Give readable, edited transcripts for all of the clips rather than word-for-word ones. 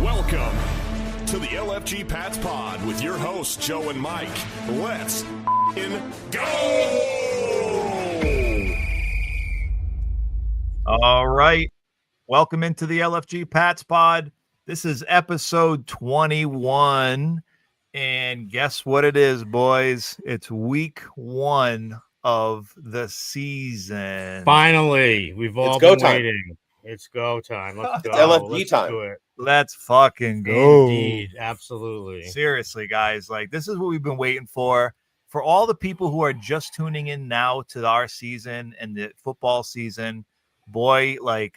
Welcome to the LFG Pats Pod with your hosts, Joe and Mike. Let's go! All right. Welcome into the LFG Pats Pod. This is episode 21. And guess what it is, boys? It's week 1 of the season. Finally, we've all been waiting. It's go time. Let's go. It's LFG Let's time. do it. Let's fucking go. Indeed, absolutely. Seriously, guys, like this is what we've been waiting for. For all the people who are just tuning in now to our season and the football season, boy, like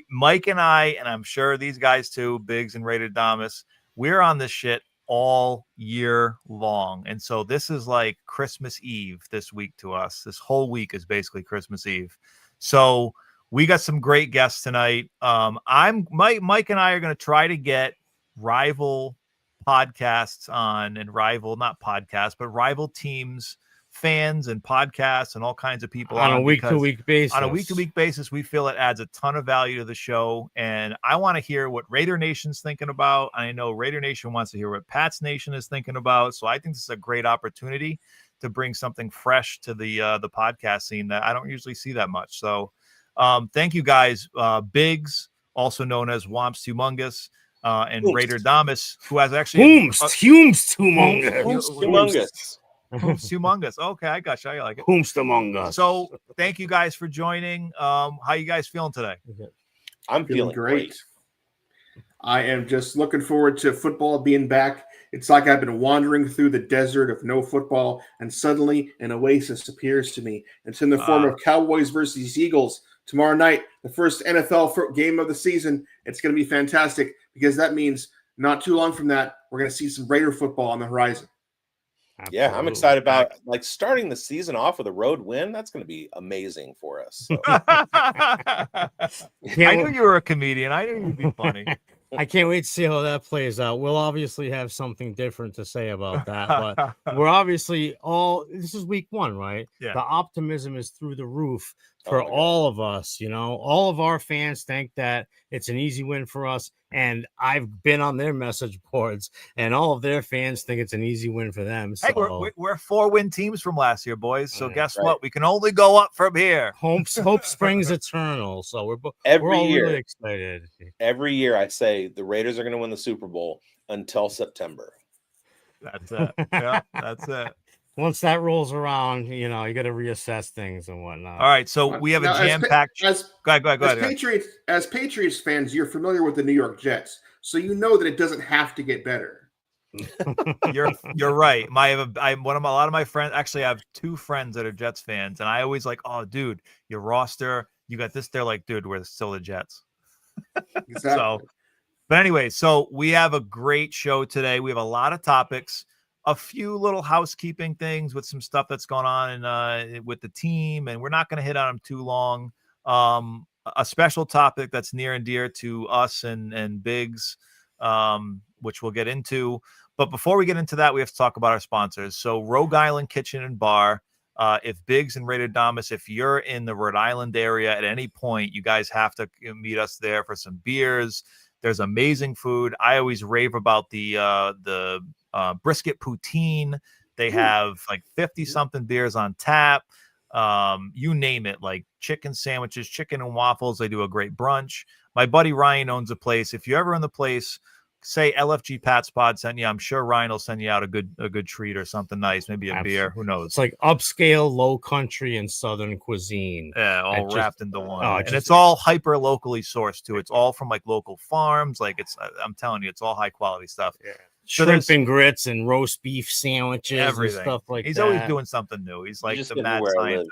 Mike and I, and I'm sure these guys too, Bigz and Raiderdamus, we're on this shit all year long. And so this is like Christmas Eve this week to us. This whole week is basically Christmas Eve. So we got some great guests tonight. Mike and I are going to try to get rival podcasts on and rival teams, fans and podcasts and all kinds of people on a week-to-week basis. On a week-to-week basis, we feel it adds a ton of value to the show. And I want to hear what Raider Nation's thinking about. I know Raider Nation wants to hear what Pats Nation is thinking about. So I think this is a great opportunity to bring something fresh to the podcast scene that I don't usually see that much. So thank you guys. Bigz, also known as Whomst Humongous, and Raiderdamus, who has actually Humongous. Humongous. Okay, I got you. I like it. Whomst among us. So thank you guys for joining. How you guys feeling today? I'm feeling great. I am just looking forward to football being back. It's like I've been wandering through the desert of no football, and suddenly an oasis appears to me. It's in the form of Cowboys versus Eagles tomorrow night, the first NFL game of the season. It's going to be fantastic because that means not too long from that, we're going to see some Raider football on the horizon. Absolutely. Yeah, I'm excited about starting the season off with a road win. That's going to be amazing for us. So. I knew you were a comedian. I knew you'd be funny. I can't wait to see how that plays out. We'll obviously have something different to say about that, but we're obviously this is week 1, right? Yeah. The optimism is through the roof for all of us. You know, all of our fans think that it's an easy win for us. And I've been on their message boards, and all of their fans think it's an easy win for them. So. Hey, we're 4-win teams from last year, boys. So guess what? We can only go up from here. Hope springs eternal. So we're all really excited. Every year I say the Raiders are going to win the Super Bowl until September. That's it. Yeah, that's it. Once that rolls around, you got to reassess things and whatnot. All right, so we have a jam-packed. Go ahead. As Patriots fans, you're familiar with the New York Jets, so you know that it doesn't have to get better. You're right. A lot of my friends. Actually, I have 2 friends that are Jets fans, and I always like, oh, dude, your roster, you got this. They're like, dude, we're still the Jets. Exactly. But anyway, so we have a great show today. We have a lot of topics. A few little housekeeping things with some stuff that's going on with the team, and we're not going to hit on them too long. A special topic that's near and dear to us and Bigz, which we'll get into. But before we get into that, we have to talk about our sponsors. So Rogue Island Kitchen and Bar. If Bigz and Raiderdamus, if you're in the Rhode Island area at any point, you guys have to meet us there for some beers. There's amazing food. I always rave about the brisket poutine. They have like 50 something beers on tap. You name it, like chicken sandwiches, chicken and waffles. They do a great brunch. My buddy Ryan owns a place. If you're ever in the place, say LFG Pats Pod sent you. I'm sure Ryan will send you out a good treat or something nice, maybe a beer. Who knows? It's like upscale, low country, and southern cuisine. Yeah, all wrapped into one. And it's all hyper locally sourced too. It's all from like local farms. Like I'm telling you, it's all high quality stuff. Yeah. Shrimp and grits and roast beef sandwiches, everything. And stuff like He's that. always doing something new. He's like the mad scientist.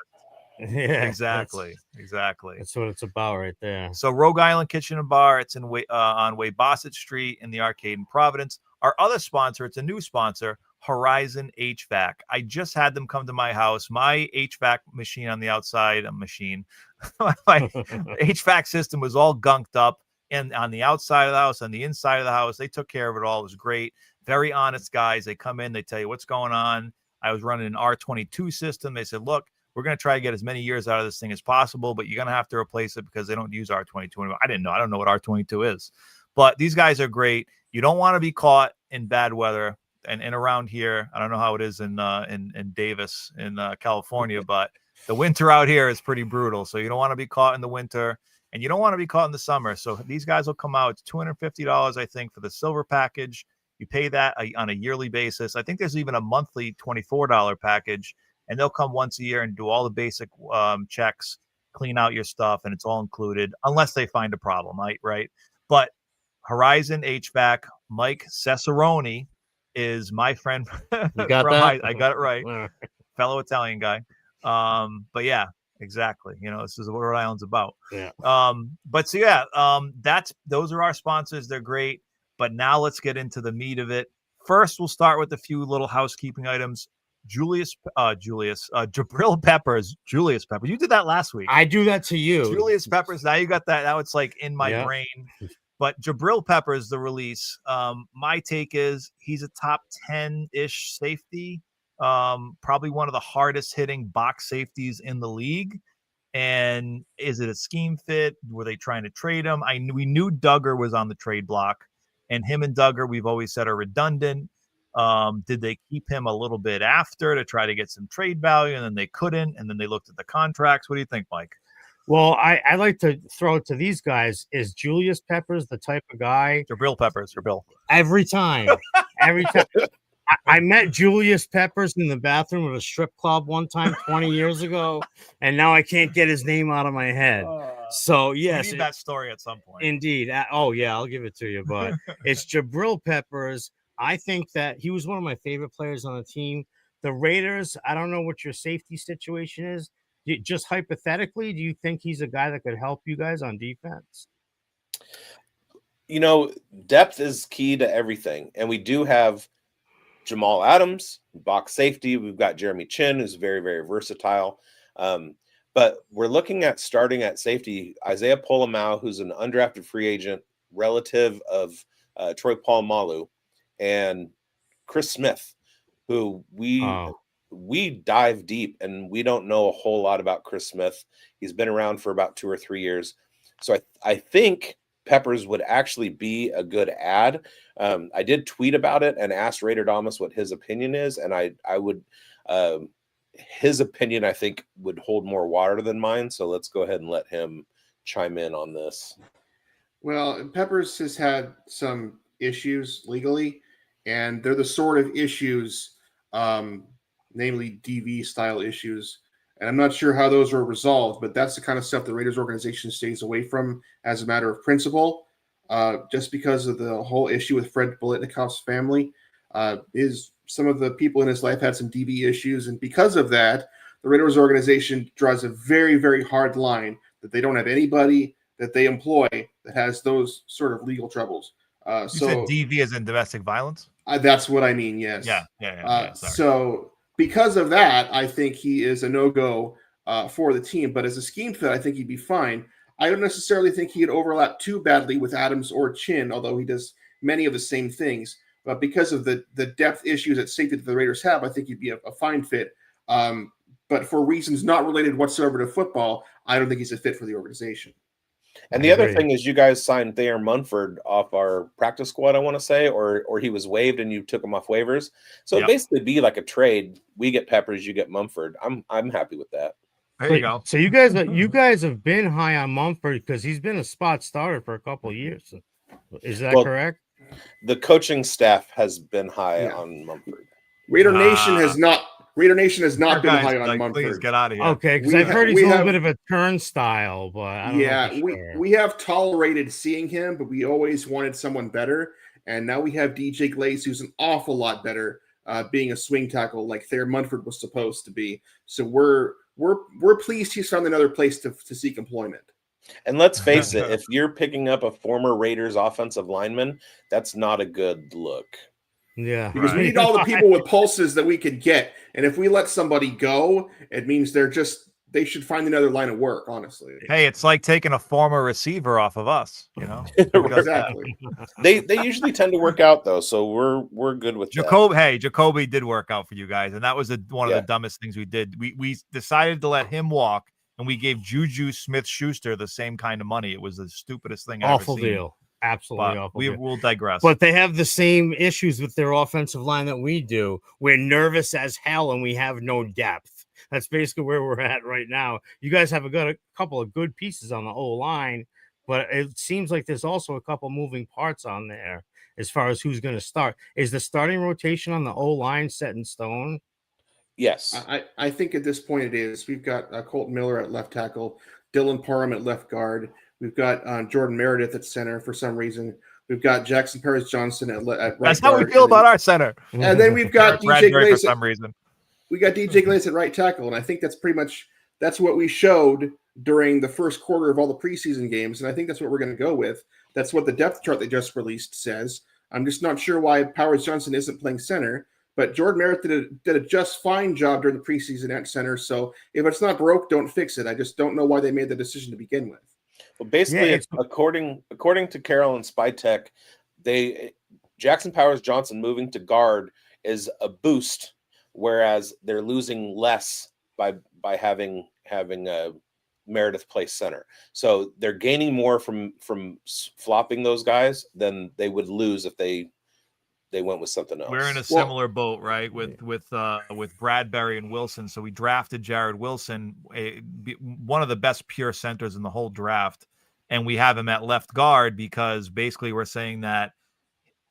Yeah, exactly. That's what it's about right there. So Rogue Island Kitchen and Bar, it's in on Waybosset Street in the Arcade in Providence. Our other sponsor, it's a new sponsor, Horizon HVAC. I just had them come to my house. My HVAC machine on the outside, my HVAC system was all gunked up, and on the outside of the house, on the inside of the house, they took care of it all. It was great. Very honest guys. They come in, they tell you what's going on. I was running an R22 system. They said, look, we're going to try to get as many years out of this thing as possible, but you're going to have to replace it because they don't use R22 anymore. I don't know what R22 is, But these guys are great. You don't want to be caught in bad weather. And around here, I don't know how it is in Davis in California, but the winter out here is pretty brutal. So you don't want to be caught in the winter, and you don't want to be caught in the summer. So these guys will come out. It's $250, I think, for the silver package. You pay that on a yearly basis. I think there's even a monthly $24 package, and they'll come once a year and do all the basic checks, clean out your stuff, and it's all included unless they find a problem, right? But Horizon HVAC, Mike Cesaroni is my friend. You got that? I got it right. Fellow Italian guy. But yeah, exactly. This is what Rhode Island's about. Yeah. But so yeah, those are our sponsors. They're great. But now let's get into the meat of it. First, we'll start with a few little housekeeping items. Jabril Peppers. Julius Peppers. You did that last week. I do that to you. Julius Peppers. Now you got that. Now it's like in my brain. But Jabril Peppers, the release. My take is he's a top 10-ish safety. Probably one of the hardest hitting box safeties in the league. And is it a scheme fit? Were they trying to trade him? We knew Duggar was on the trade block, and him and Duggar, we've always said, are redundant. Did they keep him a little bit after to try to get some trade value, and then they couldn't, and then they looked at the contracts? What do you think, Mike? Well, I like to throw it to these guys. Is Julius Peppers the type of guy? Jabril Peppers. Every time. I met Julius Peppers in the bathroom of a strip club one time 20 years ago, and now I can't get his name out of my head. So, yes. You need that story at some point. Indeed. Oh, yeah, I'll give it to you. But it's Jabril Peppers. I think that he was one of my favorite players on the team. The Raiders, I don't know what your safety situation is. Just hypothetically, do you think he's a guy that could help you guys on defense? Depth is key to everything. And we do have Jamal Adams, box safety. We've got Jeremy Chin, who's very, very versatile. But we're looking at starting at safety, Isaiah Polamau, who's an undrafted free agent, relative of Troy Polamalu, and Chris Smith, who we dive deep, and we don't know a whole lot about Chris Smith. He's been around for about 2 or 3 years. So I think Peppers would actually be a good ad. I did tweet about it and asked Raiderdamus what his opinion is, and I would his opinion, I think, would hold more water than mine. So let's go ahead and let him chime in on this. Well, Peppers has had some issues legally, and they're the sort of issues, namely DV style issues. And I'm not sure how those are resolved, but that's the kind of stuff the Raiders organization stays away from as a matter of principle, just because of the whole issue with Fred Biletnikoff's family. Is some of the people in his life had some DV issues, and because of that, the Raiders organization draws a very, very hard line that they don't have anybody that they employ that has those sort of legal troubles. You said DV as in domestic violence? That's what I mean, yes. Yeah. So because of that, I think he is a no-go for the team. But as a scheme fit, I think he'd be fine. I don't necessarily think he'd overlap too badly with Adams or Chin, although he does many of the same things. But because of the depth issues at safety that the Raiders have, I think he'd be a fine fit. But for reasons not related whatsoever to football, I don't think he's a fit for the organization. And the other thing is, you guys signed Thayer Munford off our practice squad, I want to say, or he was waived and you took him off waivers. So it'd basically be like a trade. We get Peppers, you get Munford. I'm happy with that. There you go. So you guys have been high on Munford because he's been a spot starter for a couple of years. Is that correct? The coaching staff has been high on Mumford. Raider Nation has not been high on Mumford. Please get out of here. Okay, because I've heard he's a little bit of a turnstile, but I don't know for sure. we have tolerated seeing him, but we always wanted someone better. And now we have DJ Glaze, who's an awful lot better, being a swing tackle like Thayer Munford was supposed to be. So we're pleased he's found another place to seek employment. And let's face it, if you're picking up a former Raiders offensive lineman, that's not a good look. Yeah. Because we need all the people with pulses that we could get. And if we let somebody go, it means they should find another line of work, honestly. Hey, it's like taking a former receiver off of us, Exactly. They usually tend to work out though, so we're good with Jacoby. Hey, Jacoby did work out for you guys, and that was one of the dumbest things we did. We decided to let him walk, and we gave Juju Smith-Schuster the same kind of money. It was the stupidest thing I've ever seen. Awful deal. absolutely But awful. we will digress. But they have the same issues with their offensive line that we do. We're nervous as hell and we have no depth. That's basically where we're at right now. You guys have got a couple of good pieces on the O line, but it seems like there's also a couple moving parts on there as far as who's going to start. Is the starting rotation on the O line set in stone? Yes. I think at this point it is. We've got Colton Miller at left tackle, Dylan Parham at left guard. We've got Jordan Meredith at center for some reason. We've got Jackson Paris Johnson at right That's guard. how we feel about our center. And then we've got DJ Bradbury for Glaze. some reason. We got DJ Glaze at right tackle, and I think that's pretty much what we showed during the first quarter of all the preseason games, and I think that's what we're going to go with. That's what the depth chart they just released says. I'm just not sure why Powers Johnson isn't playing center, but Jordan Meredith did a just fine job during the preseason at center. So if it's not broke, don't fix it. I just don't know why they made the decision to begin with. Well, basically, according to Carroll and Spytech, Jackson Powers Johnson moving to guard is a boost, whereas they're losing less by having Meredith play center. So they're gaining more from flopping those guys than they would lose if they went with something else. We're in a similar boat, right? With Bradbury and Wilson. So we drafted Jared Wilson, one of the best pure centers in the whole draft, and we have him at left guard because basically we're saying that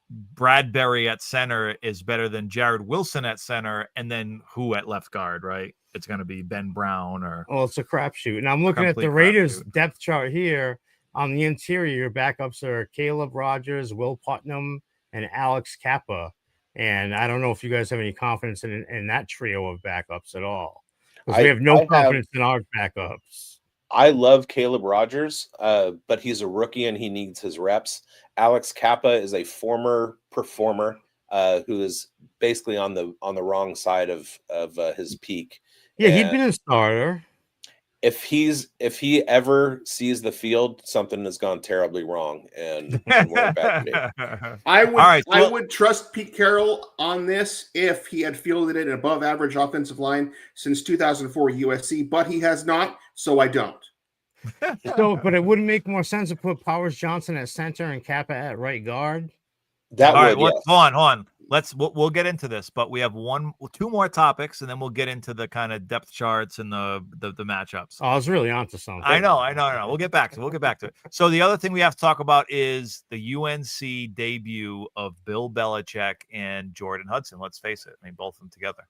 Bradbury at center is better than Jared Wilson at center, and then who at left guard, right? It's going to be Ben Brown or... Well, it's a crapshoot. And I'm looking at the Raiders depth chart here. On the interior, backups are Caleb Rogers, Will Putnam, and Alex Kappa. And I don't know if you guys have any confidence in that trio of backups at all. Because we have no confidence in our backups. I love Caleb Rogers, but he's a rookie and he needs his reps. Alex Kappa is a former performer who is basically on the wrong side of his peak. Yeah, he'd been a starter. If he ever sees the field, something has gone terribly wrong, and we're back to me. I would trust Pete Carroll on this if he had fielded an above average offensive line since 2004 USC, but he has not, so I don't. But it wouldn't make more sense to put Powers Johnson at center and Kappa at right guard. Hold on. We'll get into this, but we have two more topics, and then we'll get into the kind of depth charts and the matchups. I was really onto something. I know. We'll get back to it. So the other thing we have to talk about is the UNC debut of Bill Belichick and Jordan Hudson. Let's face it, I mean, both of them together.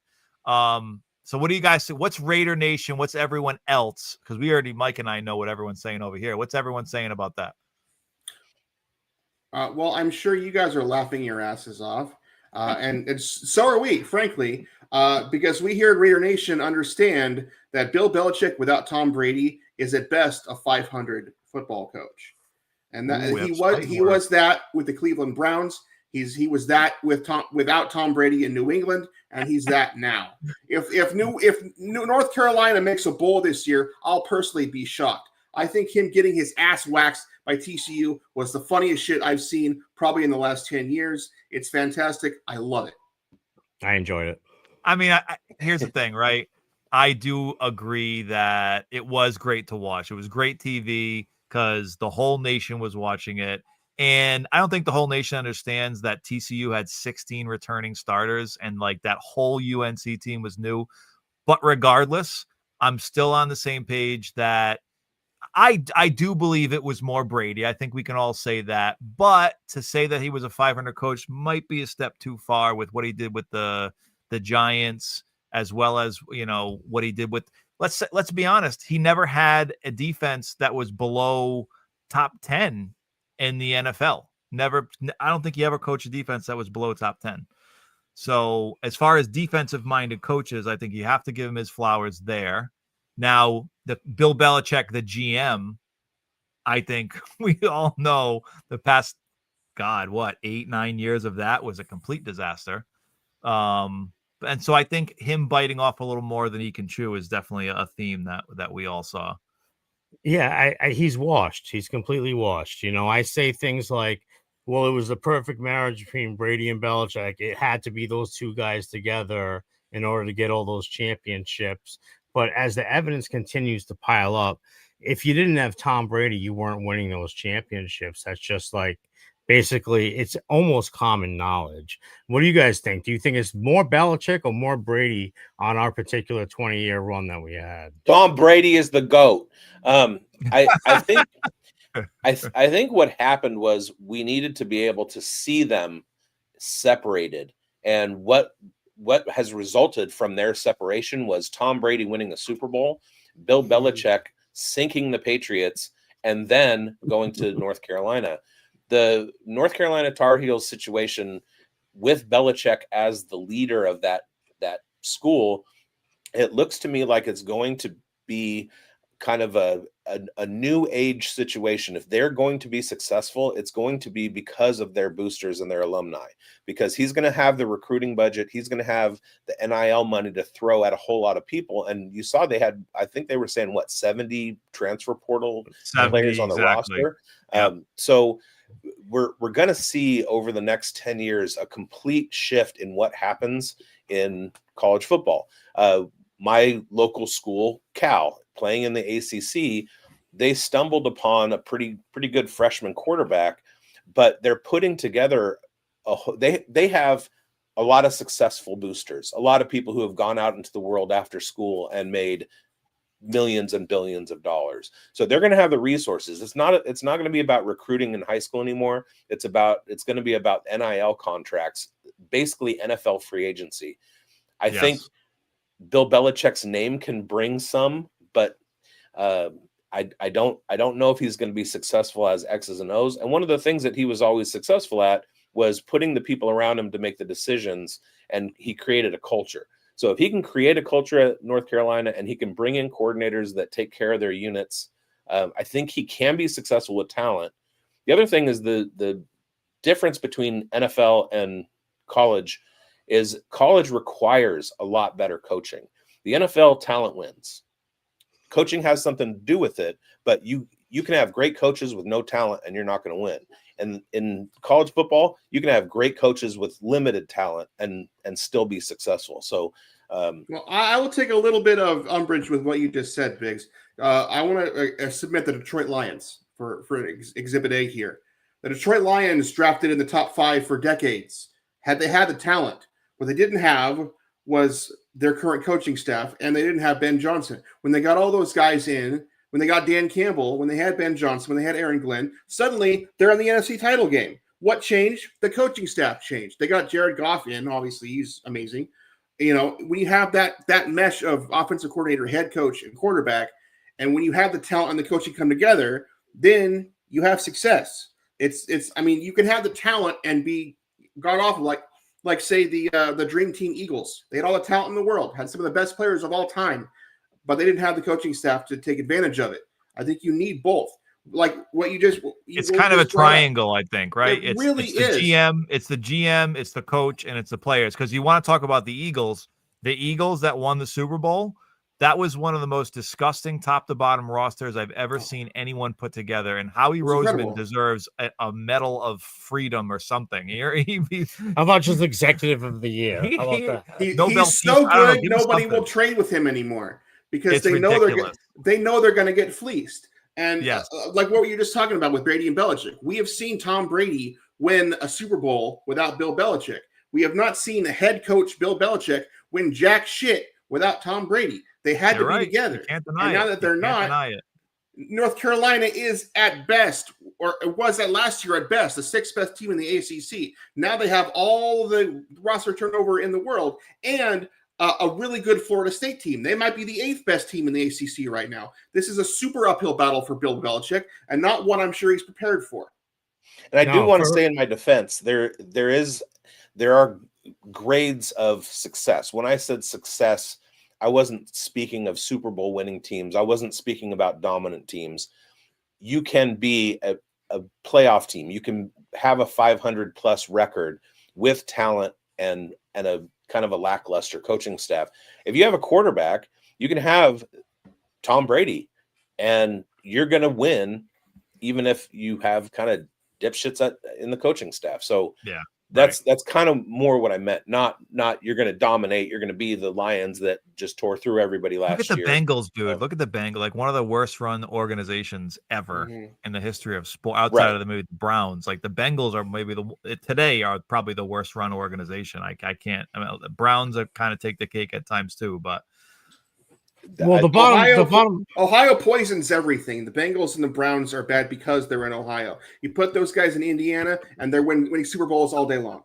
So what do you guys say? What's Raider Nation? What's everyone else? Because Mike and I know what everyone's saying over here. What's everyone saying about that? Well, I'm sure you guys are laughing your asses off. And so are we, frankly, because we here at Raider Nation understand that Bill Belichick without Tom Brady is at best a 500 football coach. And that he was that with the Cleveland Browns. He was that without Tom Brady in New England, and he's that now. If North Carolina makes a bowl this year, I'll personally be shocked. I think him getting his ass waxed by TCU was the funniest shit I've seen probably in the last 10 years. It's fantastic. I love it. I enjoyed it. I mean, here's the thing, right? I do agree that it was great to watch. It was great TV because the whole nation was watching it. And I don't think the whole nation understands that TCU had 16 returning starters and like that whole UNC team was new. But regardless, I'm still on the same page that I do believe it was more Brady. I think we can all say that. But to say that he was a 500 coach might be a step too far with what he did with the Giants, as well as, what he did with, let's be honest, he never had a defense that was below top 10 in the NFL. I don't think he ever coached a defense that was below top 10. So as far as defensive minded coaches, I think you have to give him his flowers there. Now, the Bill Belichick, the GM, I think we all know the past, 8-9 years of that was a complete disaster. And so I think him biting off a little more than he can chew is definitely a theme that we all saw. Yeah, he's washed. He's completely washed. I say things like, well, it was the perfect marriage between Brady and Belichick. It had to be those two guys together in order to get all those championships. But as the evidence continues to pile up, if you didn't have Tom Brady, you weren't winning those championships. That's just like basically it's almost common knowledge. What do you guys think? Do you think it's more Belichick or more Brady on our particular 20-year run that we had? Tom Brady is the GOAT. I think I think what happened was we needed to be able to see them separated, and what has resulted from their separation was Tom Brady winning a Super Bowl, Bill Belichick sinking the Patriots, and then going to North Carolina. The North Carolina Tar Heels situation with Belichick as the leader of that school, it looks to me like it's going to be kind of a new age situation. If they're going to be successful, it's going to be because of their boosters and their alumni, because he's going to have the recruiting budget. He's going to have the NIL money to throw at a whole lot of people. And you saw they had, I think they were saying 70 transfer portal players on the roster. Yep. So we're going to see over the next 10 years a complete shift in what happens in college football. My local school, Cal, playing in the ACC, they stumbled upon a pretty good freshman quarterback, but they're putting together they have a lot of successful boosters, a lot of people who have gone out into the world after school and made millions and billions of dollars. So they're going to have the resources. It's not going to be about recruiting in high school anymore. It's going to be about NIL contracts, basically NFL free agency. I think Bill Belichick's name can bring some, but I don't know if he's going to be successful as X's and O's. And one of the things that he was always successful at was putting the people around him to make the decisions, and he created a culture. So if he can create a culture at North Carolina and he can bring in coordinators that take care of their units, I think he can be successful with talent. The other thing is the difference between NFL and college is college requires a lot better coaching. The NFL talent wins. Coaching has something to do with it, but you can have great coaches with no talent and you're not going to win. And in college football, you can have great coaches with limited talent and still be successful. So, well, I will take a little bit of umbrage with what you just said, Bigz. I want to submit the Detroit Lions for Exhibit A here. The Detroit Lions drafted in the top 5 for decades. Had they had the talent, what they didn't have was their current coaching staff, and they didn't have Ben Johnson. When they got all those guys in, when they got Dan Campbell, when they had Ben Johnson, when they had Aaron Glenn, suddenly they're in the NFC title game. What changed? The coaching staff changed. They got Jared Goff in. Obviously, he's amazing. You know, when you have that mesh of offensive coordinator, head coach, and quarterback, and when you have the talent and the coaching come together, then you have success. I mean, you can have the talent and be god awful, like say the Dream Team Eagles. They had all the talent in the world, had some of the best players of all time, but they didn't have the coaching staff to take advantage of it. I think you need both. Like what it's kind of a triangle, I think, right? It really is. It's the GM, it's the coach, and it's the players. Because you want to talk about the Eagles that won the Super Bowl. That was one of the most disgusting top to bottom rosters I've ever seen anyone put together. And Howie Roseman deserves a medal of freedom or something. How about just executive of the year? How about that? He's so good, nobody will trade with him anymore because they know they're going to get fleeced. And like what were you just talking about with Brady and Belichick? We have seen Tom Brady win a Super Bowl without Bill Belichick. We have not seen the head coach Bill Belichick win jack shit without Tom Brady. They had to be together. And now that they're not, North Carolina is at best, or it was at last year at best, the 6th best team in the ACC. Now they have all the roster turnover in the world and a really good Florida State team. They might be the 8th best team in the ACC right now. This is a super uphill battle for Bill Belichick, and not one I'm sure he's prepared for. And I do want to say in my defense, there are grades of success. When I said success, I wasn't speaking of Super Bowl winning teams. I wasn't speaking about dominant teams. You can be a playoff team. You can have a 500 plus record with talent and a kind of a lackluster coaching staff. If you have a quarterback, you can have Tom Brady and you're going to win, even if you have kind of dipshits in the coaching staff. So That's kind of more what I meant. Not you're going to dominate. You're going to be the Lions that just tore through everybody last year. Look at the Bengals, dude. Look at the Bengals, like one of the worst run organizations ever in the history of sport, outside of the movie Browns. Like the Bengals are maybe today are probably the worst run organization. I can't. I mean, the Browns are kind of take the cake at times too, but. Well, Ohio poisons everything. The Bengals and the Browns are bad because they're in Ohio. You put those guys in Indiana, and they're winning Super Bowls all day long.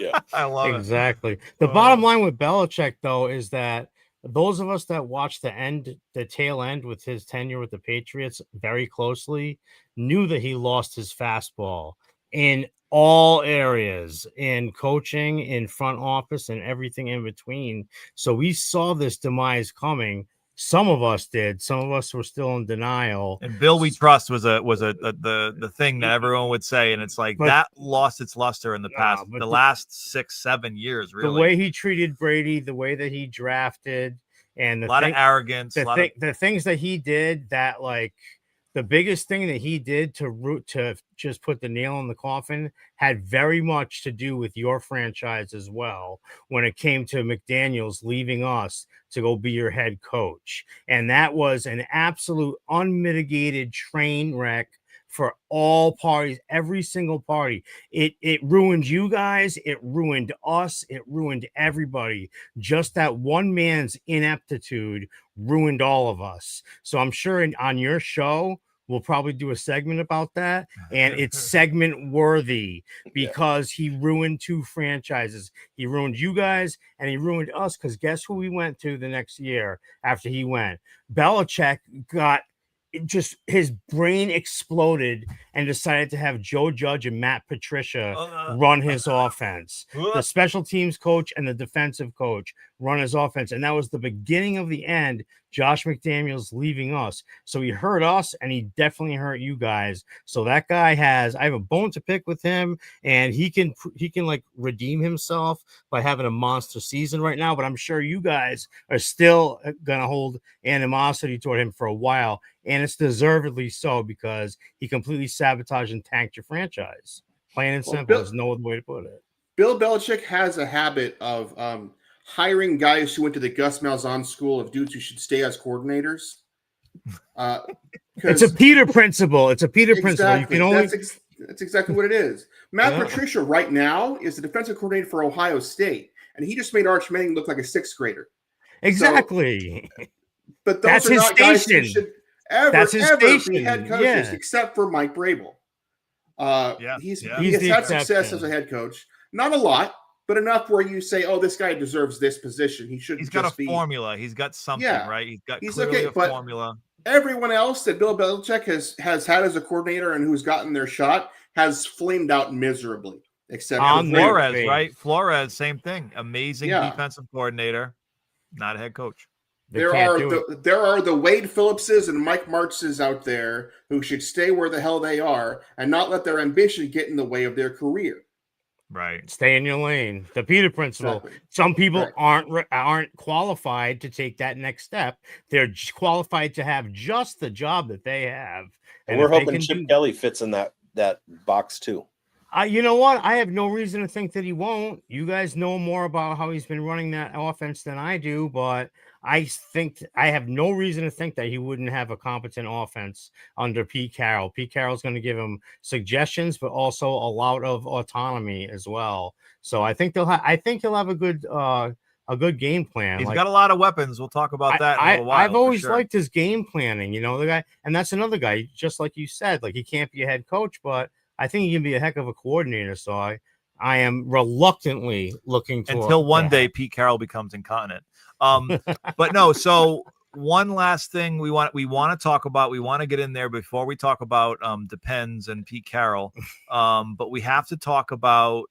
Yeah, I love it. The bottom line with Belichick, though, is that those of us that watched the tail end with his tenure with the Patriots very closely, knew that he lost his fastball in all areas, in coaching, in front office, and everything in between. So we saw this demise coming. Some of us did. Some of us were still in denial. And Bill We Trust was the thing that everyone would say, and it's like that lost its luster in the past, the last 6-7 years. Really, the way he treated Brady, the way that he drafted, and a lot of arrogance, the things that he did, that like the biggest thing that he did to just put the nail in the coffin had very much to do with your franchise as well. When it came to McDaniels leaving us to go be your head coach, and that was an absolute unmitigated train wreck for all parties, every single party. It ruined you guys, it ruined us, it ruined everybody. Just that one man's ineptitude ruined all of us. So I'm sure on your show we'll probably do a segment about that, and it's segment worthy because he ruined 2 franchises. He ruined you guys and he ruined us, because guess who we went to the next year after he went? Belichick got just, his brain exploded and decided to have Joe Judge and Matt Patricia run his offense. The special teams coach and the defensive coach run his offense. And that was the beginning of the end. Josh McDaniels leaving us. So he hurt us, and he definitely hurt you guys. So that guy I have a bone to pick with him, and he can like redeem himself by having a monster season right now. But I'm sure you guys are still going to hold animosity toward him for a while. And it's deservedly so, because he completely sabotaged and tanked your franchise. Plain and simple. There's no other way to put it. Bill Belichick has a habit of hiring guys who went to the Gus Malzahn school of dudes who should stay as coordinators. It's a Peter principle. It's a Peter principle. You can only. That's exactly what it is. Matt Patricia right now is the defensive coordinator for Ohio State, and he just made Arch Manning look like a 6th grader. That's But those are not guys who should ever be head coaches, except for Mike Vrabel. He has had success as a head coach. Not a lot, but enough where you say, "Oh, this guy deserves this position. He shouldn't." He's got a formula. He's got something, right? He's got clearly a formula. Everyone else that Bill Belichick has had as a coordinator and who's gotten their shot has flamed out miserably. Except Flores, right? Flores, same thing. Amazing defensive coordinator, not a head coach. There are the Wade Phillipses and Mike Martzes out there who should stay where the hell they are and not let their ambition get in the way of their career. Right. Stay in your lane. The Peter principle. Exactly. Some people aren't qualified to take that next step. They're qualified to have just the job that they have. And we're hoping Chip Kelly fits in that box too. You know what? I have no reason to think that he won't. You guys know more about how he's been running that offense than I do, but I think I have no reason to think that he wouldn't have a competent offense under Pete Carroll. Pete Carroll's going to give him suggestions, but also a lot of autonomy as well. So I think he'll have a good game plan. He's got a lot of weapons. We'll talk about that in a little while. I've always liked his game planning. You know, the guy, and that's another guy, just like you said, like he can't be a head coach, but I think he can be a heck of a coordinator. So I am reluctantly looking to until one day Pete Carroll becomes incontinent. But no. So one last thing we want to talk about. We want to get in there before we talk about Depends and Pete Carroll. But we have to talk about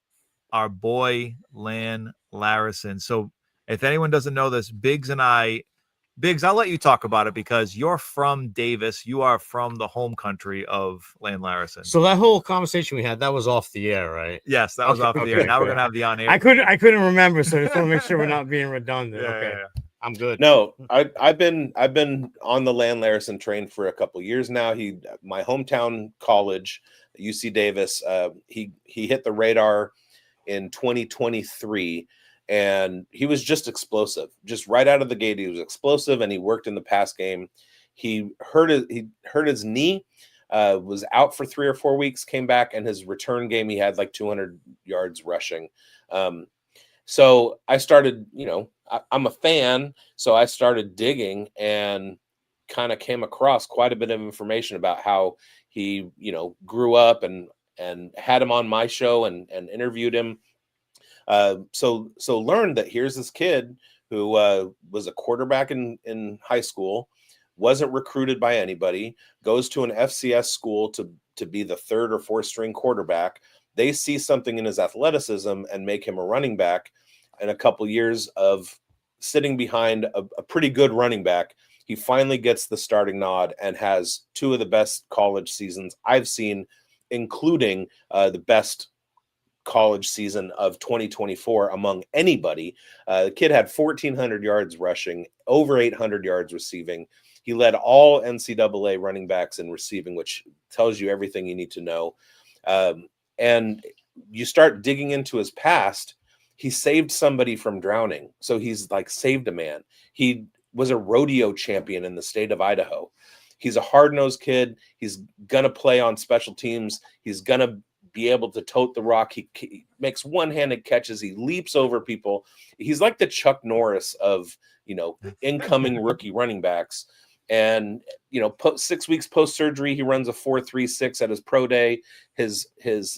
our boy Lan Larison. So if anyone doesn't know this, Bigz, I'll let you talk about it because you're from Davis. You are from the home country of Lan Larison. So that whole conversation we had, that was off the air, right? Yes, that was off the air. Now we're going to have the on air. I couldn't remember, so I just want to make sure we're not being redundant. Yeah. I'm good. No, I've been on the Lan Larison train for a couple of years now. My hometown college, UC Davis, he hit the radar in 2023, and he was just explosive. Just right out of the gate, he was explosive, and he worked in the pass game. He hurt his knee, was out for 3 or 4 weeks, came back, and his return game, he had like 200 yards rushing. So I started, I'm a fan, so I started digging and kind of came across quite a bit of information about how he, grew up, and had him on my show and interviewed him. So learned that here's this kid who was a quarterback in high school, wasn't recruited by anybody, goes to an FCS school to be the 3rd or 4th string quarterback. They see something in his athleticism and make him a running back. And a couple years of sitting behind a pretty good running back, he finally gets the starting nod and has 2 of the best college seasons I've seen, including the best college season of 2024 among anybody. The kid had 1,400 yards rushing, over 800 yards receiving. He led all NCAA running backs in receiving, which tells you everything you need to know. And you start digging into his past. He saved somebody from drowning. So he's like saved a man. He was a rodeo champion in the state of Idaho. He's a hard-nosed kid. He's going to play on special teams. He's going to be able to tote the rock. He makes one-handed catches. He leaps over people. He's like the Chuck Norris of, incoming rookie running backs. And, 6 weeks post-surgery, he runs a 4.36 at his pro day. His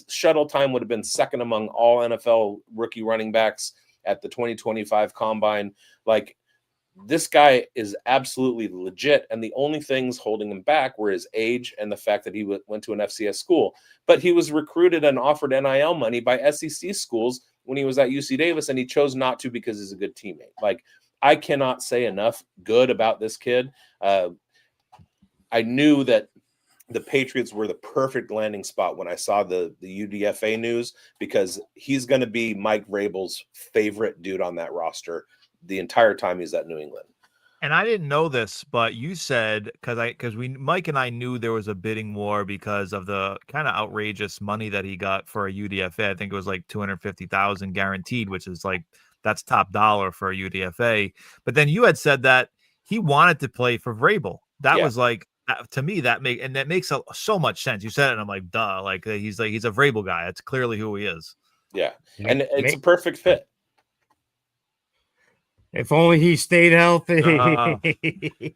shuttle time would have been second among all NFL rookie running backs at the 2025 Combine. Like, this guy is absolutely legit, and the only things holding him back were his age and the fact that he went to an FCS school. But he was recruited and offered NIL money by SEC schools when he was at UC Davis, and he chose not to because he's a good teammate. Like, I cannot say enough good about this kid. I knew that the Patriots were the perfect landing spot when I saw the UDFA news, because he's going to be Mike Vrabel's favorite dude on that roster the entire time he's at New England. And I didn't know this, but you said, Mike and I knew there was a bidding war because of the kind of outrageous money that he got for a UDFA. I think it was like $250,000 guaranteed, which is like, that's top dollar for a UDFA. But then you had said that he wanted to play for Vrabel. That was like, to me, that makes so much sense. You said it, and I'm like, duh. Like he's a Vrabel guy. That's clearly who he is. Yeah, and it's a perfect fit. If only he stayed healthy.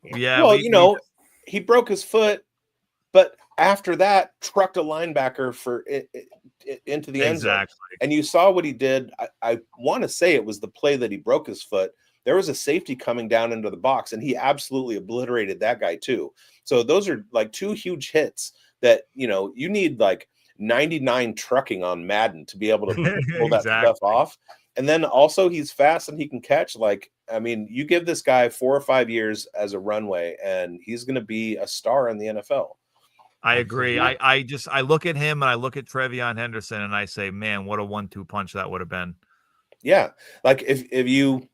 Yeah. Well, he broke his foot, but after that, trucked a linebacker into the end zone. And you saw what he did. I want to say it was the play that he broke his foot. There was a safety coming down into the box, and he absolutely obliterated that guy too. So those are like 2 huge hits that, you need like 99 trucking on Madden to be able to pull that stuff off. And then also he's fast and he can catch. Like, I mean, you give this guy 4 or 5 years as a runway, and he's going to be a star in the NFL. I agree. I look at him and I look at Trevion Henderson and I say, man, what a 1-2 punch that would have been. Yeah. Like if you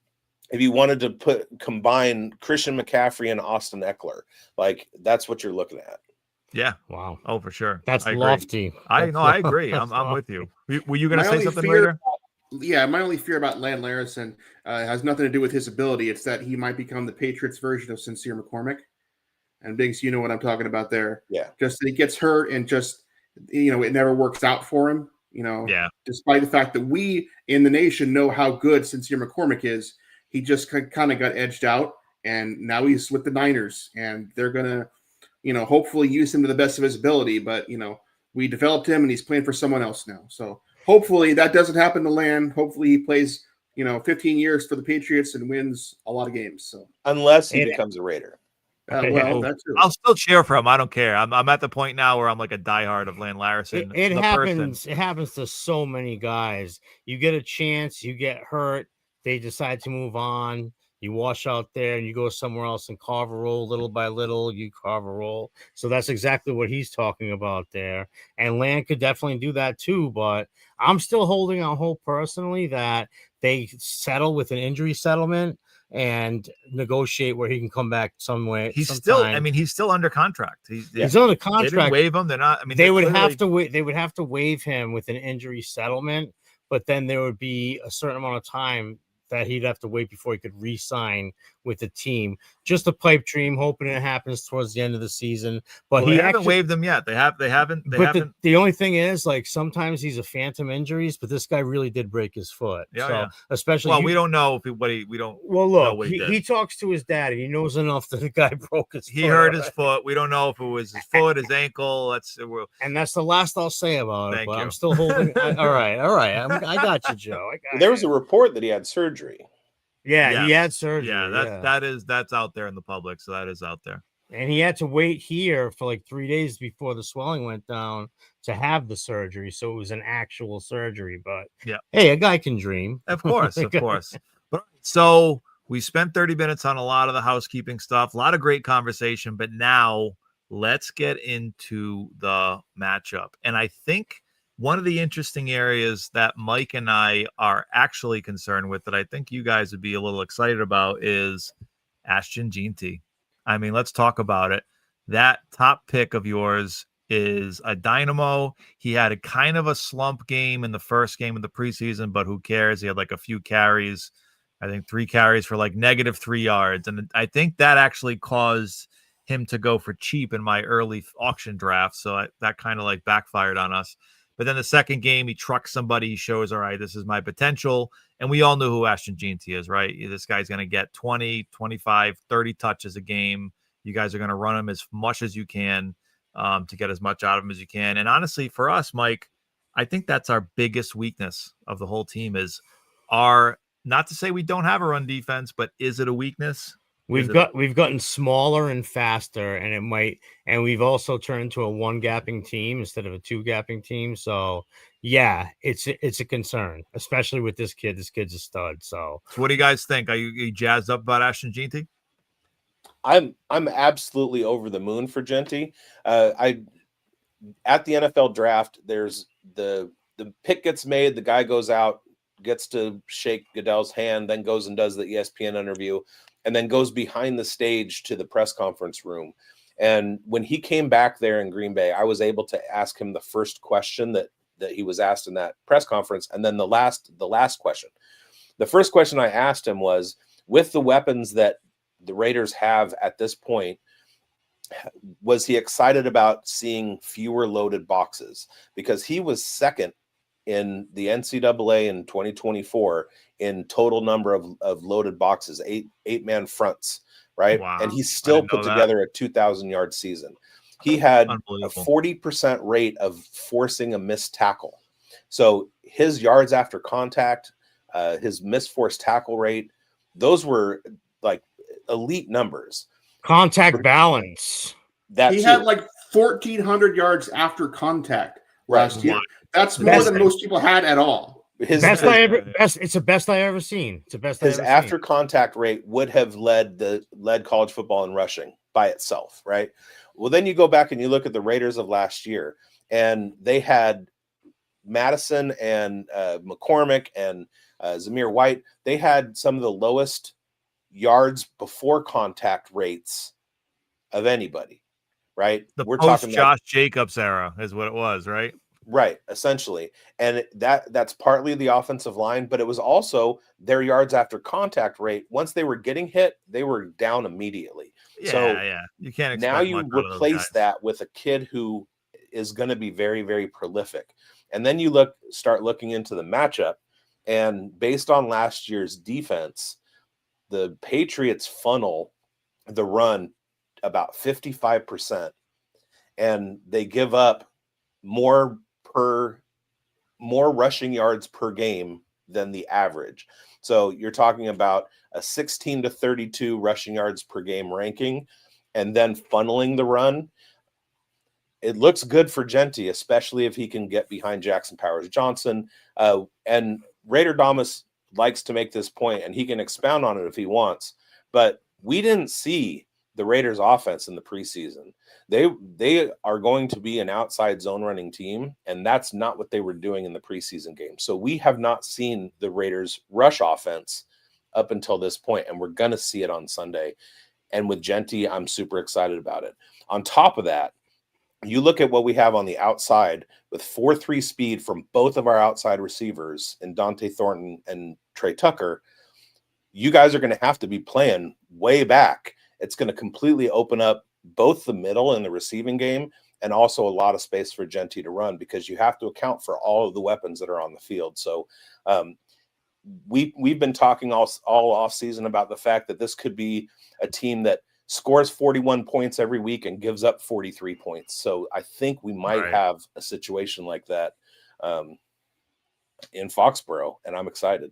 wanted to combine Christian McCaffrey and Austin Eckler, like that's what you're looking at. Yeah. Wow. Oh, for sure. That's lofty. I agree. I'm with you. Were you going to say something later? Yeah, my only fear about Land Larison has nothing to do with his ability. It's that he might become the Patriots version of Sincere McCormick. And Bigz, you know what I'm talking about there. Yeah. Just that he gets hurt and just, it never works out for him, Yeah. Despite the fact that we in the nation know how good Sincere McCormick is, he just kind of got edged out, and now he's with the Niners, and they're going to, hopefully use him to the best of his ability. But, we developed him and he's playing for someone else now. So hopefully that doesn't happen to Land. Hopefully he plays, 15 years for the Patriots and wins a lot of games. So unless he becomes a Raider. Well, that's true. I'll still cheer for him. I don't care. I'm at the point now where I'm like a diehard of Land Larison. It happens. It happens to so many guys. You get a chance, you get hurt, they decide to move on. You wash out there and you go somewhere else and carve a roll little by little. You carve a roll. So that's exactly what he's talking about there. And Land could definitely do that too. But I'm still holding on hope personally that they settle with an injury settlement and negotiate where he can come back somewhere. He's still under contract. He's under contract. They didn't waive him. They're not. I mean, they would have to waive him with an injury settlement. but then there would be a certain amount of time that he'd have to wait before he could re-sign with the team. Just a pipe dream, hoping it happens towards the end of the season. But Well, he they haven't actually waived him yet. They haven't. the only thing is, like, sometimes he's a phantom injuries, but this guy really did break his foot. Yeah, so yeah. especially Well, we don't know if we don't. Well, know look, what he did. he talks to his dad, and he knows enough that the guy broke his He foot. hurt his foot. We don't know if it was his foot, his ankle. And that's the last I'll say about it. Thank But you. I'm still holding. All right. I got you, Joe. There was a report that he had surgery. Yeah, he Yes. had surgery. Yeah, that's out there in the public, so that is out there. And he had to wait here for like 3 days before the swelling went down to have the surgery. So it was an actual surgery. But yeah, hey, a guy can dream. Of course. But so we spent 30 minutes on a lot of the housekeeping stuff, a lot of great conversation. But now let's get into the matchup. And I think one of the interesting areas that Mike and I are actually concerned with, that I think you guys would be a little excited about, is Ashton Jeanty. I mean, let's talk about it. That top pick of yours is a dynamo. He had a kind of a slump game in the first game of the preseason, but who cares? He had like a few carries, I think 3 carries for like -3 yards. And I think that actually caused him to go for cheap in my early auction draft. So that kind of like backfired on us. But then the second game, he trucks somebody. He shows, all right, this is my potential. And we all know who Ashton Jeanty is, right? This guy's going to get 20, 25, 30 touches a game. You guys are going to run him as much as you can to get as much out of him as you can. And honestly, for us, Mike, I think that's our biggest weakness of the whole team is not to say we don't have a run defense, but is it a weakness? We've gotten smaller and faster, and we've also turned into a 1-gapping team instead of a 2-gapping team. So yeah, it's a concern, especially with this kid. This kid's a stud. So what do you guys think? Are you jazzed up about Ashton Jeanty? I'm absolutely over the moon for Jeanty. At the NFL draft, there's the pick gets made, the guy goes out, gets to shake Goodell's hand, then goes and does the ESPN interview, and then goes behind the stage to the press conference room. And when he came back there in Green Bay, I was able to ask him the first question that he was asked in that press conference, and then the last question. The first question I asked him was, with the weapons that the Raiders have at this point, was he excited about seeing fewer loaded boxes? Because he was second in the NCAA in 2024 in total number of loaded boxes, eight-man fronts, right? Wow. And he still put together a 2,000-yard season. He had a 40% rate of forcing a missed tackle. So his yards after contact, his missed forced tackle rate, those were like elite numbers. Contact balance. He had like 1,400 yards after contact last year. That's more than most people had at all. It's the best I ever seen. It's the best. His after contact rate would have led college football in rushing by itself, right? Well, then you go back and you look at the Raiders of last year, and they had Madison and McCormick and Zamir White. They had some of the lowest yards before contact rates of anybody, right? We're talking Josh Jacobs era is what it was, right? Right, essentially. And that's partly the offensive line, but it was also their yards after contact rate. Once they were getting hit, they were down immediately. Yeah. You can't expect now you replace that with a kid who is going to be very, very prolific. And then you start looking into the matchup, and based on last year's defense, the Patriots funnel the run about 55%, and they give up more rushing yards per game than the average. So you're talking about a 16 to 32 rushing yards per game ranking, and then funneling the run. It looks good for Jeanty, especially if he can get behind Jackson Powers Johnson. And Raiderdamus likes to make this point, and he can expound on it if he wants. But we didn't see the Raiders offense in the preseason. They are going to be an outside zone running team, and that's not what they were doing in the preseason game. So we have not seen the Raiders rush offense up until this point, and we're going to see it on Sunday. And with Jeanty, I'm super excited about it. On top of that, You look at what we have on the outside with 4.3 speed from both of our outside receivers in Dante Thornton and Trey Tucker. You guys are going to have to be playing way back. It's going to completely open up both the middle and the receiving game, and also a lot of space for Genty to run, because you have to account for all of the weapons that are on the field. So we've been talking all off season about the fact that this could be a team that scores 41 points every week and gives up 43 points. So I think we might have a situation like that in Foxborough, and I'm excited.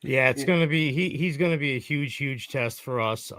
Yeah, it's going to be, he's going to be a huge test for us.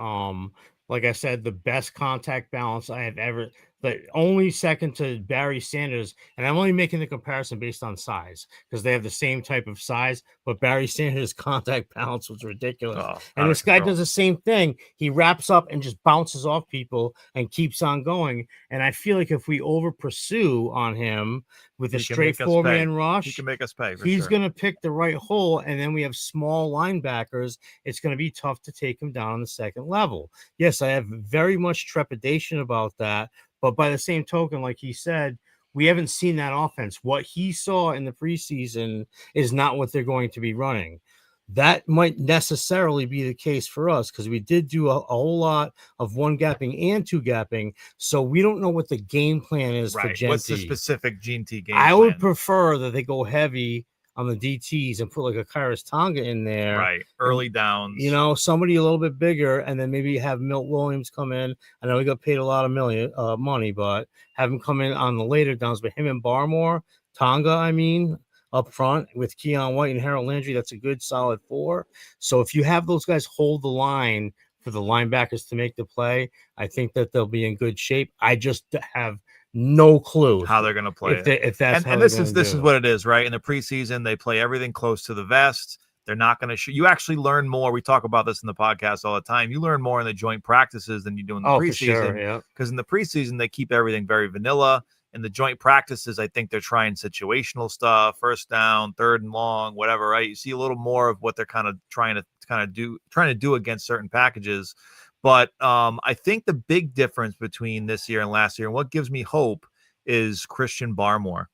Like I said, the best contact balance I have ever, the only second to Barry Sanders, and I'm only making the comparison based on size because they have the same type of size, but Barry Sanders' contact balance was ridiculous. And this guy does the same thing. He wraps up and just bounces off people and keeps on going. And I feel like if we over pursue on him with a straight 4-man rush, he can make us pay. He's going to pick the right hole, and then we have small linebackers. It's going to be tough to take him down on the second level. Yes, I have very much trepidation about that, but by the same token, like he said, we haven't seen that offense. What he saw in the preseason is not what they're going to be running. That might necessarily be the case for us because we did do a whole lot of one gapping and two gapping. So we don't know what the game plan is for Genty. What's the specific Genty game I plan? would prefer that they go heavy on the DTs and put like a Kairos Tonga in there. Right. Early downs. You know, somebody a little bit bigger, and then maybe have Milt Williams come in. I know he got paid a lot of money, but have him come in on the later downs. But him and Barmore, Tonga, up front with Keon White and Harold Landry, that's a good solid 4. So if you have those guys hold the line for the linebackers to make the play, I think that they'll be in good shape. I just have no clue how they're going to play if that's and this is what it is, right? In the preseason, they play everything close to the vest. They're not going to shoot. You actually learn more. We talk about this in the podcast all the time. You learn more in the joint practices than you do in the preseason. Because in the preseason, they keep everything very vanilla. In the joint practices, I think they're trying situational stuff, first down, third and long, whatever, right? You see a little more of what they're kind of trying to do against certain packages. But I think the big difference between this year and last year, and what gives me hope, is Christian Barmore.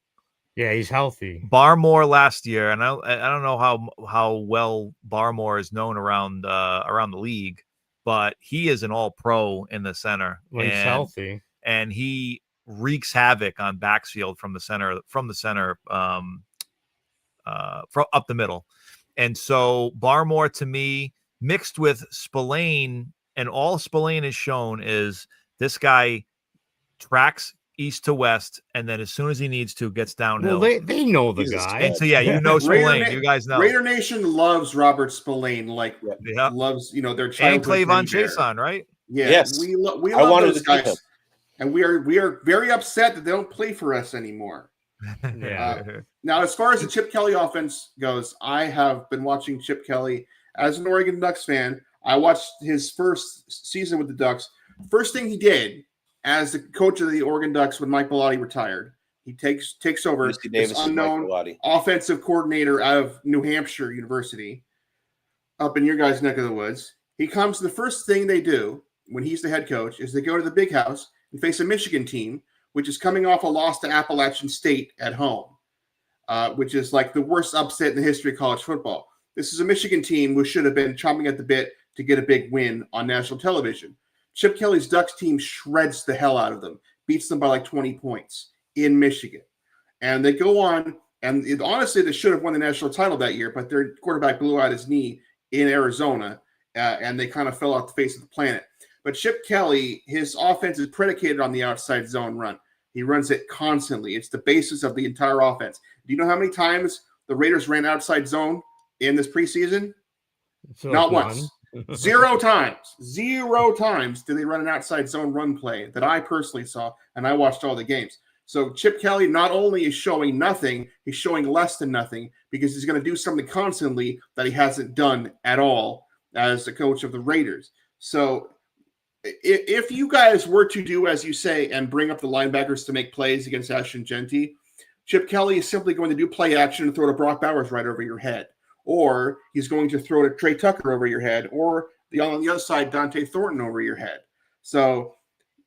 Yeah, he's healthy. Barmore last year, and I don't know how well Barmore is known around the league, but he is an All-Pro in the center. When he's healthy, and he wreaks havoc on backfield from the center from up the middle. And so Barmore, to me, mixed with Spillane, and all Spillane has shown is this guy tracks east to west, and then as soon as he needs to, gets downhill. Well, they know the guy. And so, you know Spillane. You guys know. Raider Nation loves Robert Spillane, loves, their childhood. And Clavon Chason, right? Yeah, yes. We love those guys. And we are very upset that they don't play for us anymore. Now, as far as the Chip Kelly offense goes, I have been watching Chip Kelly as an Oregon Ducks fan. I watched his first season with the Ducks. First thing he did as the coach of the Oregon Ducks when Mike Bellotti retired, he takes over this unknown offensive coordinator out of New Hampshire University up in your guys' neck of the woods. He comes, the first thing they do when he's the head coach is they go to the Big House and face a Michigan team, which is coming off a loss to Appalachian State at home, which is like the worst upset in the history of college football. This is a Michigan team who should have been chomping at the bit to get a big win on national television. Chip Kelly's Ducks team shreds the hell out of them, beats them by like 20 points in Michigan. And they go on, and honestly, they should have won the national title that year, but their quarterback blew out his knee in Arizona, and they kind of fell off the face of the planet. But Chip Kelly, his offense is predicated on the outside zone run. He runs it constantly. It's the basis of the entire offense. Do you know how many times the Raiders ran outside zone in this preseason? Not once. 0 times. 0 times did they run an outside zone run play that I personally saw, and I watched all the games. So Chip Kelly not only is showing nothing, he's showing less than nothing because he's going to do something constantly that he hasn't done at all as the coach of the Raiders. So if you guys were to do as you say and bring up the linebackers to make plays against Ashton Genty, Chip Kelly is simply going to do play action and throw to Brock Bowers right over your head. Or he's going to throw to Trey Tucker over your head, or on the other side, Dante Thornton over your head. So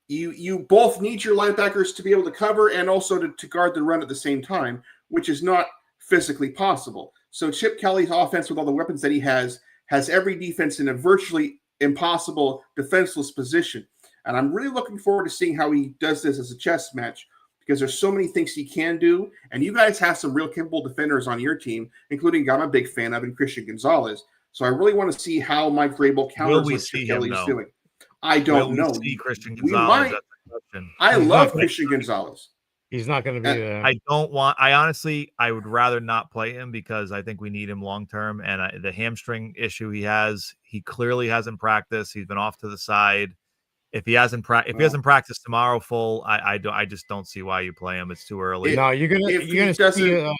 you both need your linebackers to be able to cover and also to guard the run at the same time, which is not physically possible. So Chip Kelly's offense, with all the weapons that he has every defense in a virtually impossible defenseless position. And I'm really looking forward to seeing how he does this as a chess match, because there's so many things he can do. And you guys have some real capable defenders on your team, including a guy I'm a big fan of in Christian Gonzalez. So I really want to see how Mike Vrabel counters what Chip Kelly is doing. I don't know. See Christian Gonzalez. That's the question. I love Christian Gonzalez. He's not going to be there. I honestly would rather not play him, because I think we need him long term. And the hamstring issue he clearly hasn't practiced. He's been off to the side. If he hasn't practiced tomorrow full, I just don't see why you play him. It's too early. No, you're gonna see.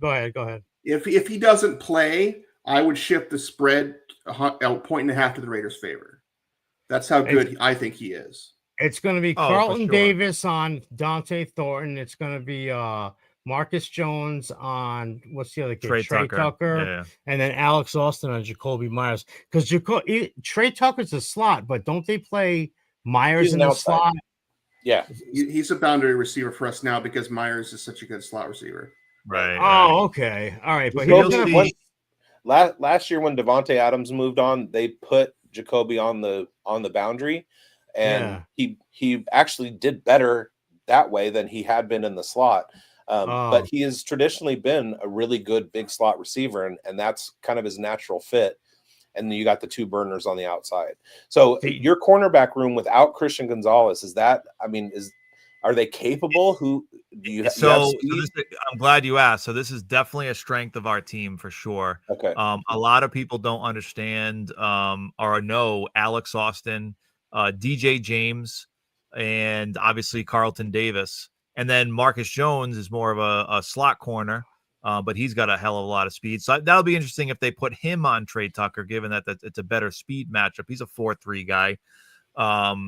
Go ahead. If he doesn't play, I would shift the spread a 1.5 to the Raiders' favor. That's how good I think he is. It's going to be Carlton Davis on Dante Thornton. It's going to be Marcus Jones on what's the other kid? Trey Tucker. Yeah. And then Alex Austin on Jacoby Myers. Because Trey Tucker's a slot, but don't they play Myers in the slot? Yeah. He's a boundary receiver for us now because Myers is such a good slot receiver. Right. Oh, okay. All right. But last year when Devontae Adams moved on, they put Jacoby on the boundary, and he actually did better that way than he had been in the slot. But he has traditionally been a really good big slot receiver, and that's kind of his natural fit. And then you got the two burners on the outside. So your cornerback room without Christian Gonzalez, are they capable? Who do you have? I'm glad you asked. So this is definitely a strength of our team for sure. Okay. A lot of people don't understand or know Alex Austin, DJ James, and obviously Carlton Davis. And then Marcus Jones is more of a slot corner, but he's got a hell of a lot of speed. So that'll be interesting if they put him on Trey Tucker, given that it's a better speed matchup. He's a 4-3 guy.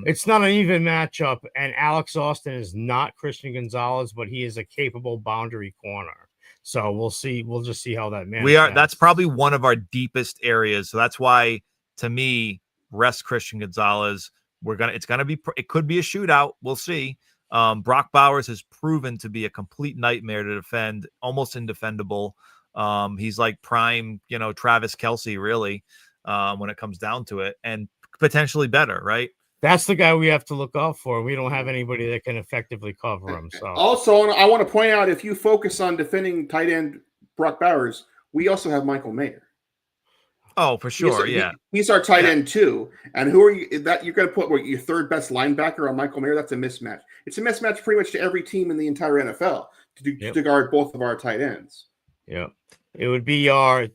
It's not an even matchup, and Alex Austin is not Christian Gonzalez, but he is a capable boundary corner. So we'll see. We'll just see how that manifests. That's probably one of our deepest areas. So that's why, to me, rest Christian Gonzalez. It could be a shootout. We'll see. Brock Bowers has proven to be a complete nightmare to defend, almost indefendable. He's like prime, Travis Kelce, really, when it comes down to it, and potentially better, right? That's the guy we have to look out for. We don't have anybody that can effectively cover him. So also, I want to point out, if you focus on defending tight end Brock Bowers, we also have Michael Mayer. Oh, for sure, he's our tight end too. And who are you? That you're going to put your third best linebacker on Michael Mayer? That's a mismatch. It's a mismatch pretty much to every team in the entire NFL to guard both of our tight ends. Yeah, it would be our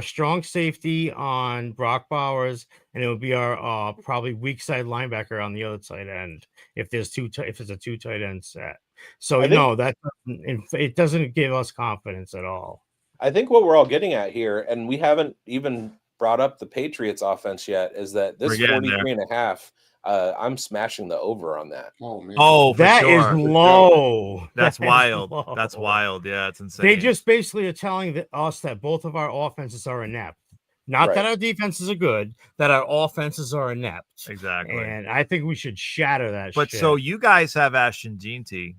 strong safety on Brock Bowers, and it would be our probably weak side linebacker on the other tight end if it's a two tight end set. So it doesn't give us confidence at all. I think what we're all getting at here, and we haven't even brought up the Patriots offense yet, is that this 43.5, I'm smashing the over on that. Oh, man. Oh, that is low. That's wild. That's wild. Yeah, it's insane. They just basically are telling us that both of our offenses are inept. Not that our defenses are good, that our offenses are inept. Exactly. And I think we should shatter that shit. So you guys have Ashton Jeanty,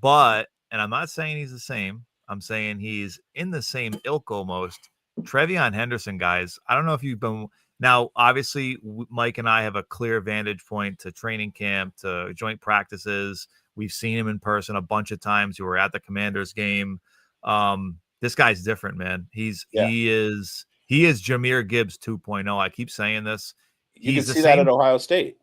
and I'm not saying he's the same. I'm saying he's in the same ilk almost. Trevion Henderson, guys. I don't know if you've been now. Obviously, Mike and I have a clear vantage point to training camp, to joint practices. We've seen him in person a bunch of times. We were at the Commanders game. This guy's different, man. He is Jahmyr Gibbs 2.0. I keep saying this. You can see that at Ohio State.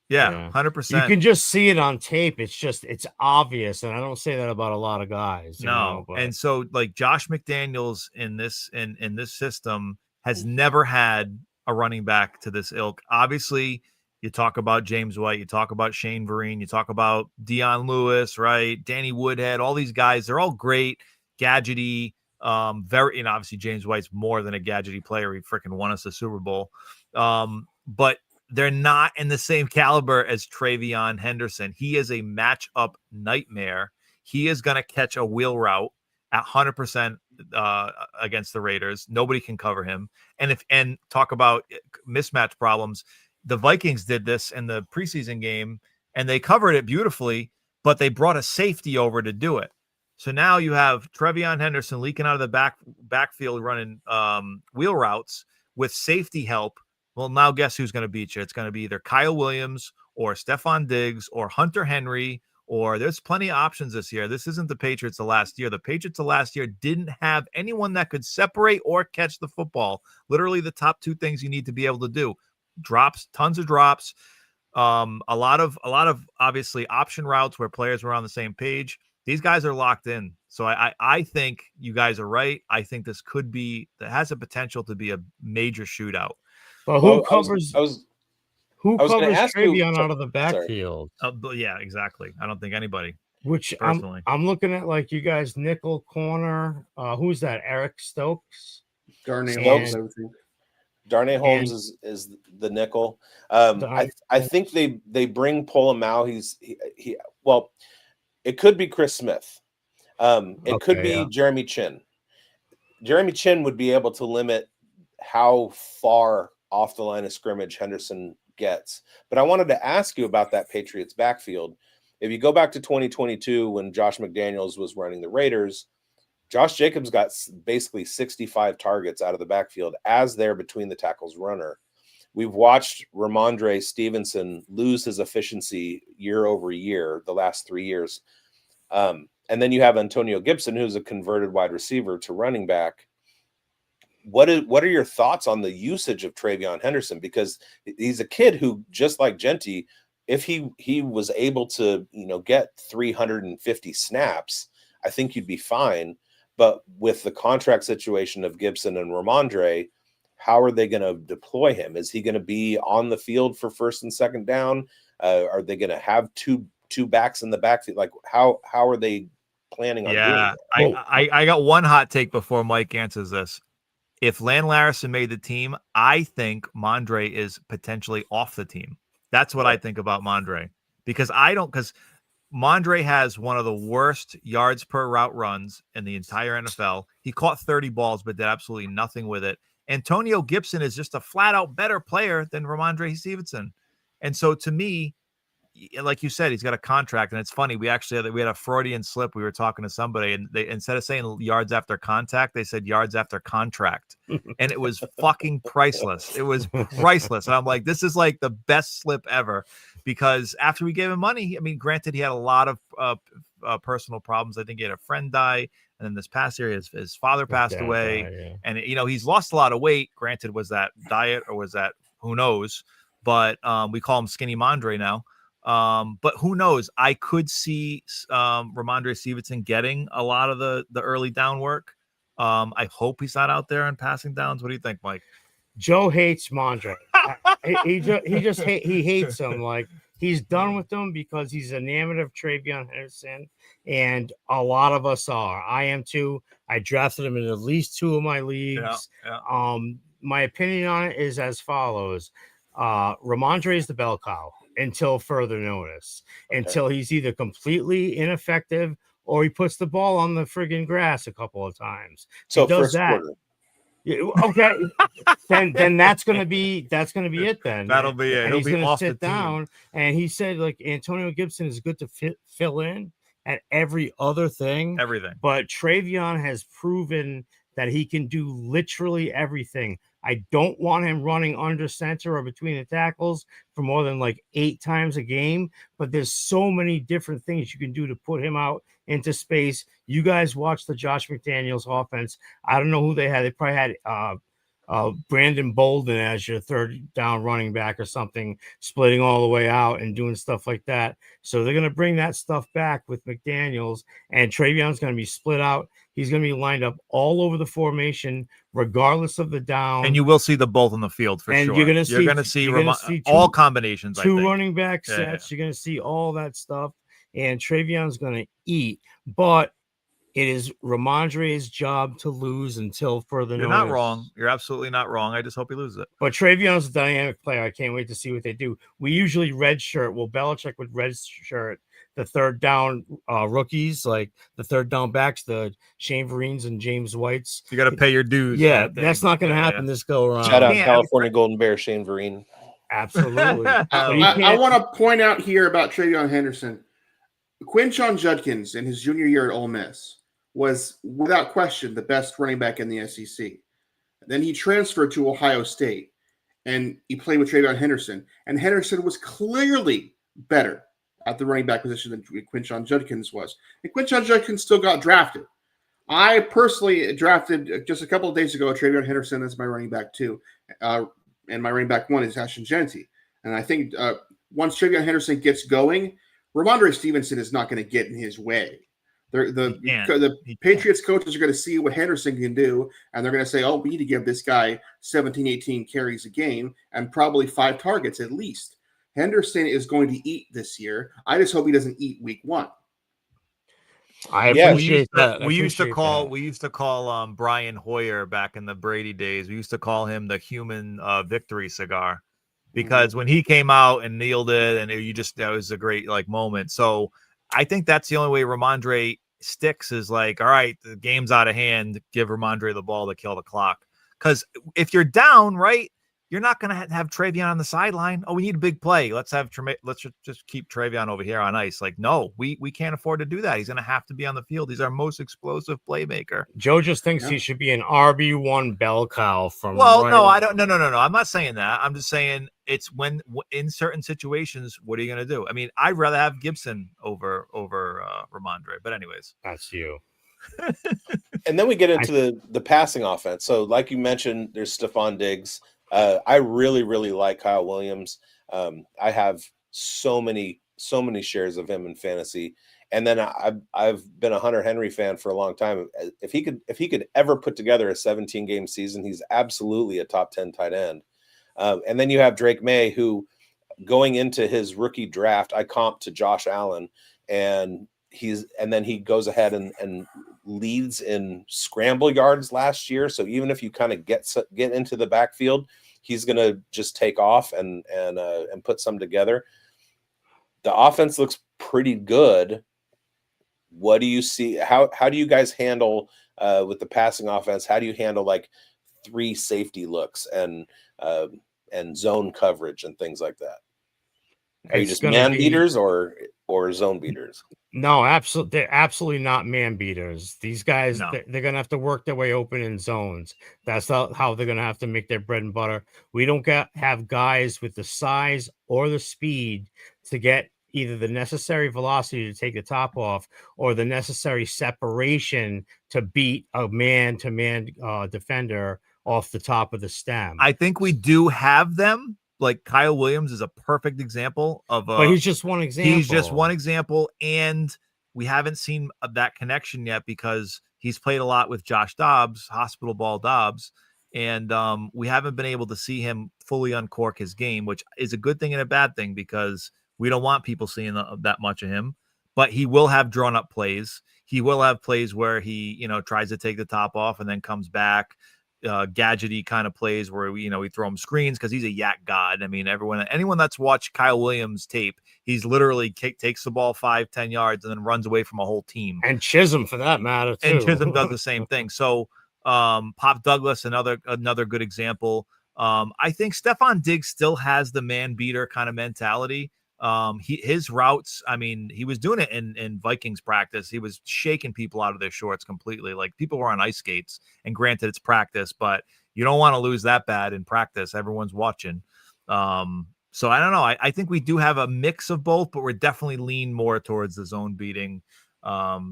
Yeah, 100%. You can just see it on tape. It's obvious, and I don't say that about a lot of guys. And so like Josh McDaniels in this system has never had a running back to this ilk. Obviously, you talk about James White, you talk about Shane Vereen, you talk about Dion Lewis, right? Danny Woodhead, all these guys, they're all great, gadgety. Obviously James White's more than a gadgety player. He freaking won us a Super Bowl. But they're not in the same caliber as Trevion Henderson. He is a matchup nightmare. He is going to catch a wheel route at 100% against the Raiders. Nobody can cover him. And talk about mismatch problems. The Vikings did this in the preseason game and they covered it beautifully, but they brought a safety over to do it. So now you have Trevion Henderson leaking out of the backfield running wheel routes with safety help. Well, now guess who's going to beat you? It's going to be either Kyle Williams or Stephon Diggs or Hunter Henry, or there's plenty of options this year. This isn't the Patriots of last year. The Patriots of last year didn't have anyone that could separate or catch the football. Literally the top two things you need to be able to do. Drops, tons of drops, a lot of obviously option routes where players were on the same page. These guys are locked in. So I think you guys are right. I think this that has a potential to be a major shootout. But who covers Trevion out of the backfield? Yeah, exactly. I don't think anybody. Which personally, I'm looking at, like, you guys nickel corner. Who's that? Eric Stokes. Darnay Holmes. Darnay Holmes is the nickel. I think they bring Polamalu. Well, it could be Chris Smith. It could be Jeremy Chin. Jeremy Chin would be able to limit how far off the line of scrimmage Henderson gets. But I wanted to ask you about that Patriots backfield. If you go back to 2022 when Josh McDaniels was running the Raiders, Josh Jacobs got basically 65 targets out of the backfield as their between the tackles runner. We've watched Rhamondre Stevenson lose his efficiency year over year the last 3 years. And then you have Antonio Gibson, who's a converted wide receiver to running back. What are your thoughts on the usage of Trevion Henderson? Because he's a kid who, just like Genty, if he was able to, get 350 snaps, I think you'd be fine. But with the contract situation of Gibson and Rhamondre, how are they going to deploy him? Is he going to be on the field for first and second down? Are they going to have two backs in the backfield? Like how are they planning on doing it? I got one hot take before Mike answers this. If Lan Larison made the team, I think Mondre is potentially off the team. That's what I think about Mondre, because Mondre has one of the worst yards per route runs in the entire NFL. He caught 30 balls, but did absolutely nothing with it. Antonio Gibson is just a flat out better player than Rhamondre Stevenson. And so to me, like you said, he's got a contract, and it's funny. We had a Freudian slip. We were talking to somebody, and they, instead of saying yards after contact, they said yards after contract, and it was fucking priceless. It was priceless. And I'm like, this is like the best slip ever, because after we gave him money, I mean, granted, he had a lot of personal problems. I think he had a friend die, and then this past year, his father passed away, and he's lost a lot of weight. Granted, was that diet or was that who knows? But we call him Skinny Mondre now. But who knows? I could see Rhamondre Stevenson getting a lot of the early down work. I hope he's not out there on passing downs. What do you think, Mike? Joe hates Mondre. He hates him. Like, he's done with him because he's enamored of Trevion Henderson, and a lot of us are. I am too. I drafted him in at least 2 of my leagues. Yeah. My opinion on it is as follows: Rhamondre is the bell cow until further notice, until he's either completely ineffective or he puts the ball on the friggin' grass a couple of times. So he does first that. Quarter. Okay. then that's gonna be it. Then that'll be it. And He'll he's be gonna off sit the down. team. And he said, like, Antonio Gibson is good to fill in at every other thing. Everything. But Trevion has proven that he can do literally everything. I don't want him running under center or between the tackles for more than like 8 times a game, but there's so many different things you can do to put him out into space. You guys watch the Josh McDaniels offense. I don't know who they had. They probably had Brandon Bolden as your third down running back or something, splitting all the way out and doing stuff like that. So they're going to bring that stuff back with McDaniels, and Trevion's going to be split out. He's going to be lined up all over the formation, regardless of the down. And you will see the both on the field for and sure. You're going to see all combinations. Two running back sets. Yeah. You're going to see all that stuff, and Trevion's going to eat. But it is Rhamondre's job to lose until further notice. You're not wrong. You're absolutely not wrong. I just hope he loses it. But Trevion's a dynamic player. I can't wait to see what they do. We usually redshirt. Well, Belichick would redshirt the third down rookies, like the third down backs, the Shane Vereen's and James White's. You got to pay your dues. Yeah, that's not going to happen this go around. Shout out California Golden Bear, Shane Vereen. Absolutely. I want to point out here about Travion Henderson. Quinshon Judkins in his junior year at Ole Miss was, without question, the best running back in the SEC. Then he transferred to Ohio State, and he played with Travion Henderson. And Henderson was clearly better at the running back position than Quinshon Judkins was. And Quinshon Judkins still got drafted. I personally drafted just a couple of days ago Travion Henderson as my running back too. And my running back one is Ashton Genty. And I think once Travion Henderson gets going, Ramondre Stevenson is not going to get in his way. The Patriots coaches are going to see what Henderson can do, and they're going to say, oh, we need to give this guy 17, 18 carries a game and probably 5 targets at least. Henderson is going to eat this year. I just hope he doesn't eat week 1. I appreciate that. We used to call Brian Hoyer back in the Brady days. We used to call him the human victory cigar, because when he came out and kneeled it, and that was a great moment. So I think that's the only way Ramondre sticks is all right, the game's out of hand, give Ramondre the ball to kill the clock. Because if you're down, right, you're not going to have Travion on the sideline. Oh, we need a big play. Let's just keep Travion over here on ice. No, we can't afford to do that. He's going to have to be on the field. He's our most explosive playmaker. Joe just thinks he should be an RB1 bell cow from. Well, no, I don't. No. I'm not saying that. I'm just saying it's when in certain situations, what are you going to do? I mean, I'd rather have Gibson over Ramondre. But anyways, that's you. And then we get into the passing offense. So, like you mentioned, there's Stephon Diggs. I really, really like Kyle Williams. I have so many shares of him in fantasy. And then I've been a Hunter Henry fan for a long time. If he could ever put together a 17-game season, he's absolutely a top 10 tight end. And then you have Drake May, who going into his rookie draft, I comped to Josh Allen, and then he goes ahead and leads in scramble yards last year. So even if you kind of get into the backfield, he's going to just take off and put some together. The offense looks pretty good. What do you see? How do you guys handle with the passing offense? How do you handle 3 safety looks and zone coverage and things like that? Are you just man beaters or zone beaters? No, absolutely. They're absolutely not man beaters. These guys, they're going to have to work their way open in zones. That's how they're going to have to make their bread and butter. We don't have guys with the size or the speed to get either the necessary velocity to take the top off or the necessary separation to beat a man-to-man defender off the top of the stem. I think we do have them. Kyle Williams is a perfect example of but he's just one example. He's just one example, and we haven't seen that connection yet because he's played a lot with Josh Dobbs, hospital ball Dobbs, and we haven't been able to see him fully uncork his game, which is a good thing and a bad thing because we don't want people seeing that much of him. But he will have drawn up plays. He will have plays where he, tries to take the top off and then comes back. Gadgety kind of plays where we throw him screens because he's a yak god. I mean, anyone that's watched Kyle Williams tape, he's literally takes the ball 5-10 yards and then runs away from a whole team. And Chisholm for that matter too. And Chisholm does the same thing. So Pop Douglas, another good example. I think Stephon Diggs still has the man beater kind of mentality. His routes, I mean, he was doing it in Vikings practice. He was shaking people out of their shorts completely. People were on ice skates, and granted it's practice, but you don't want to lose that bad in practice. Everyone's watching. So I don't know. I think we do have a mix of both, but we're definitely lean more towards the zone beating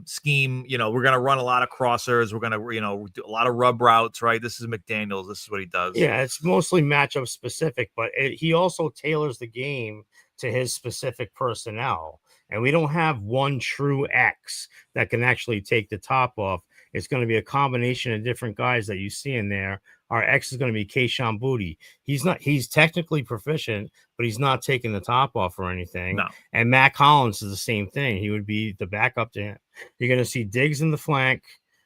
scheme. We're going to run a lot of crossers. We're going to, do a lot of rub routes, right? This is McDaniels. This is what he does. Yeah. It's mostly matchup specific, but he also tailors the game to his specific personnel. And we don't have one true X that can actually take the top off. It's going to be a combination of different guys that you see in there. Our X is going to be Kayshon Boutte. He's technically proficient, but he's not taking the top off or anything. No. And Matt Collins is the same thing. He would be the backup to him. You're going to see Diggs in the flank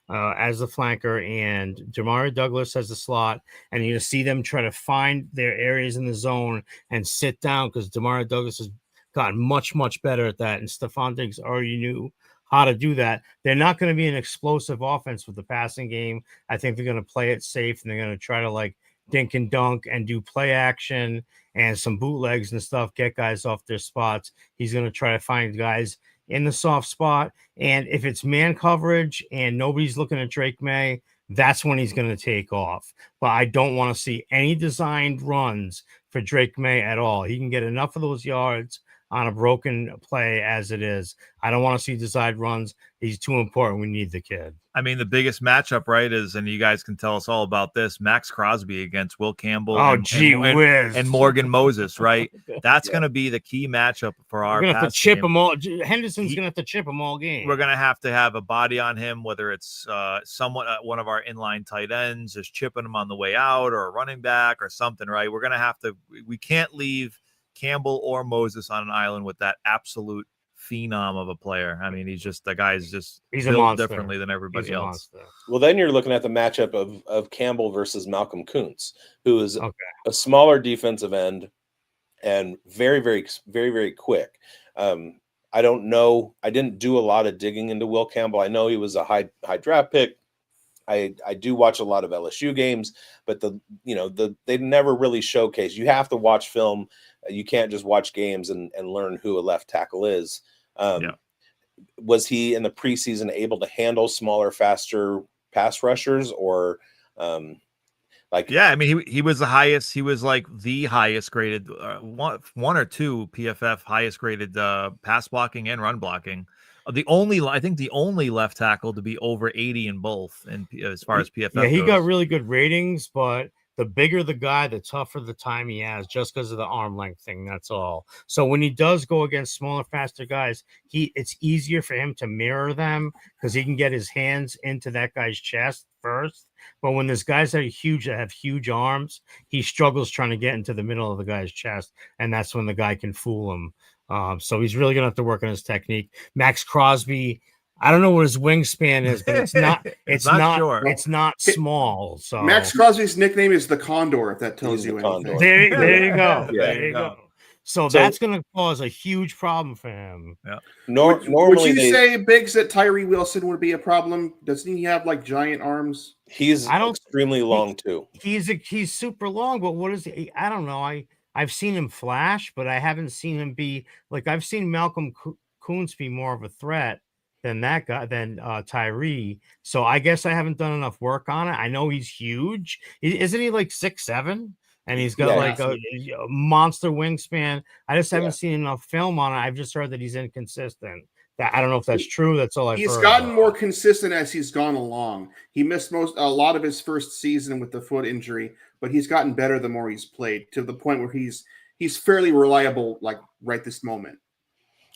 as the flanker and Jamari Douglas as the slot. And you're going to see them try to find their areas in the zone and sit down because Jamari Douglas has gotten much, much better at that. And Stephon Diggs already knew how to do that. They're not going to be an explosive offense with the passing game. I think they're going to play it safe and they're going to try to dink and dunk and do play action and some bootlegs and stuff, get guys off their spots. He's going to try to find guys in the soft spot. And if it's man coverage and nobody's looking at Drake May, that's when he's going to take off. But I don't want to see any designed runs for Drake May at all. He can get enough of those yards on a broken play as it is. I don't want to see designed runs. He's too important. We need the kid. I mean, the biggest matchup, right, is, and you guys can tell us all about this, Max Crosby against Will Campbell and Morgan Moses, right? That's going to be the key matchup for our We're going to have to chip game. him all. Henderson's going to have to chip him all game. We're going to have a body on him, whether it's someone, one of our inline tight ends just chipping him on the way out, or a running back or something, right? We're going to have to, we can't leave Campbell or Moses on an island with that absolute phenom of a player. I mean, he's built differently than everybody else. Well, then you're looking at the matchup of Campbell versus Malcolm Kuntz, who is a smaller defensive end and very, very, very, very quick. I don't know. I didn't do a lot of digging into Will Campbell. I know he was a high draft pick. I do watch a lot of LSU games, but they never really showcase. You have to watch film. You can't just watch games and learn who a left tackle is. Was he in the preseason able to handle smaller, faster pass rushers, or I mean, he was the highest. He was like the highest graded one or two PFF highest graded pass blocking and run blocking. I think the only left tackle to be over 80 in both, and as far as PFF yeah, he goes. got really good ratings, but the bigger the guy, the tougher the time he has, just because of the arm length thing. That's all. So when he does go against smaller, faster guys, it's easier for him to mirror them because he can get his hands into that guy's chest first. But when there's guys that have huge arms, he struggles trying to get into the middle of the guy's chest, and that's when the guy can fool him. So he's really gonna have to work on his technique. Max Crosby, I don't know what his wingspan is, but it's not it's not small. So Max Crosby's nickname is the Condor, if that tells you anything. There you go. There you go. So that's going to cause a huge problem for him. Yeah. Would you say, Bigz, that Tyree Wilson would be a problem? Doesn't he have like giant arms? He's extremely long too. He's super long, but what is he? I don't know. I've seen him flash, but I haven't seen him be like, I've seen Malcolm Kuntz be more of a threat than that guy, than Tyree. So I guess I haven't done enough work on it. I know he's huge. Isn't he like 6'7"? And he's got a monster wingspan. I just haven't seen enough film on it. I've just heard that he's inconsistent. I don't know if that's true. That's all I've heard. He's gotten more consistent as he's gone along. He missed a lot of his first season with the foot injury, but he's gotten better the more he's played, to the point where he's fairly reliable, like right this moment.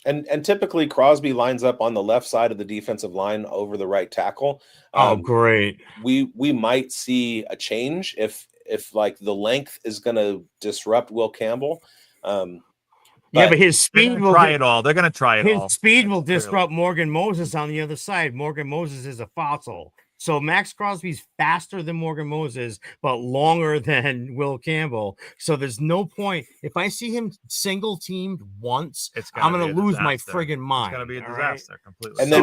And typically Crosby lines up on the left side of the defensive line over the right tackle. Oh, great. We might see a change if like the length is going to disrupt Will Campbell. But his speed will try it all. They're going to try it all. His speed will disrupt Morgan Moses on the other side. Morgan Moses is a fossil. So Max Crosby's faster than Morgan Moses, but longer than Will Campbell. So there's no point. If I see him single teamed once, I'm going to lose my friggin' mind. It's going to be a disaster completely. And then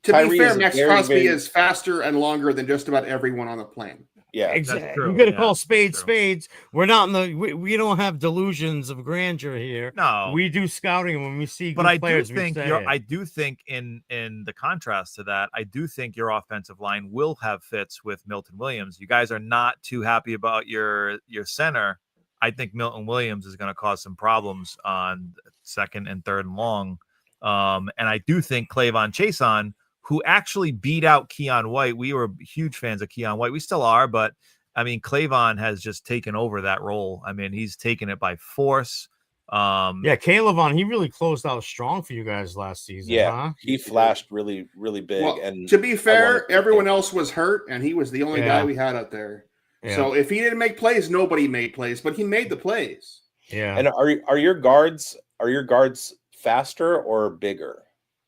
to be fair, Max Crosby is faster and longer than just about everyone on the plane. Yeah, exactly. You got to call spades spades. We're not in we don't have delusions of grandeur here. No, we do scouting when we see. But I do think in the contrast to that, I do think your offensive line will have fits with Milton Williams. You guys are not too happy about your center. I think Milton Williams is going to cause some problems on second and third and long. And I do think Clavon Chason, who actually beat out Keon White. We were huge fans of Keon White. We still are, but I mean, Clavon has just taken over that role. I mean, he's taken it by force. Caleb, he really closed out strong for you guys last season. Yeah, he flashed really, really big. Well, and to be fair, everyone else was hurt, and he was the only guy we had out there. Yeah. So if he didn't make plays, nobody made plays, but he made the plays. Yeah. And are your guards faster or bigger?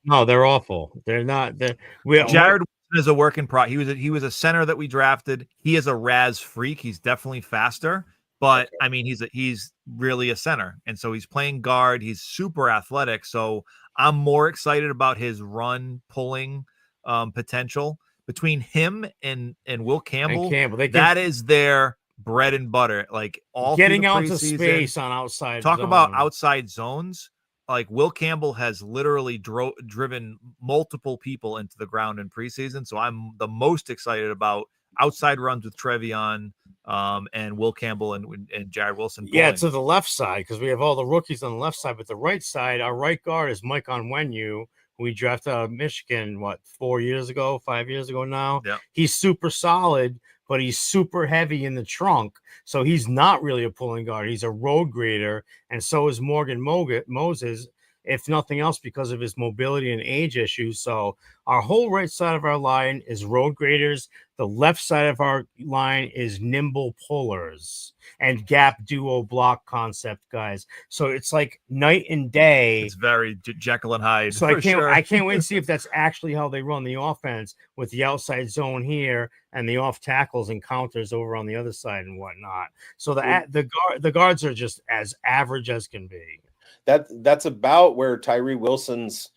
No, they're awful. They're not. Jared Wilson is a work in progress. He was a center that we drafted. He is a Raz freak. He's definitely faster, but I mean, he's really a center, and so he's playing guard. He's super athletic. So I'm more excited about his run pulling potential between him and Will Campbell, Campbell, that is their bread and butter. Like all getting through the out to preseason, space on outside. talk zone. about outside zones. Like Will Campbell has literally driven multiple people into the ground in preseason. So I'm the most excited about outside runs with Trevion and Will Campbell and Jared Wilson. Yeah, to the left side, because we have all the rookies on the left side, but the right side, our right guard is Mike Onwenu, who we drafted out of Michigan, 5 years ago now. Yeah. He's super solid, but he's super heavy in the trunk. So he's not really a pulling guard. He's a road grader. And so is Morgan Moses, if nothing else, because of his mobility and age issues. So our whole right side of our line is road graders. The left side of our line is nimble pullers and gap duo block concept guys. So it's like night and day. It's very Jekyll and Hyde. So I can't wait to see if that's actually how they run the offense, with the outside zone here and the off tackles and counters over on the other side and whatnot. So the guards are just as average as can be. That's about where Tyree Wilson's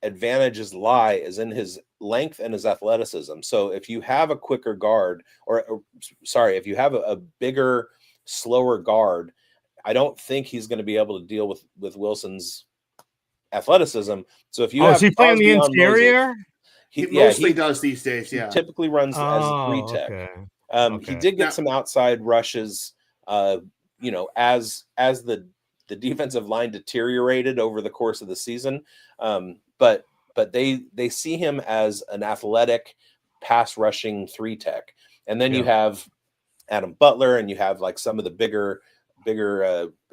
advantages lie, is in his length and his athleticism. So if you have a quicker guard, if you have a bigger, slower guard, I don't think he's going to be able to deal with Wilson's athleticism. So if you is he playing the interior? Moses, he mostly does these days. Yeah, he typically runs as a 3-tech. Okay. He did get some outside rushes. As the defensive line deteriorated over the course of the season. But they see him as an athletic pass rushing 3-tech. And then you have Adam Butler, and you have like some of the bigger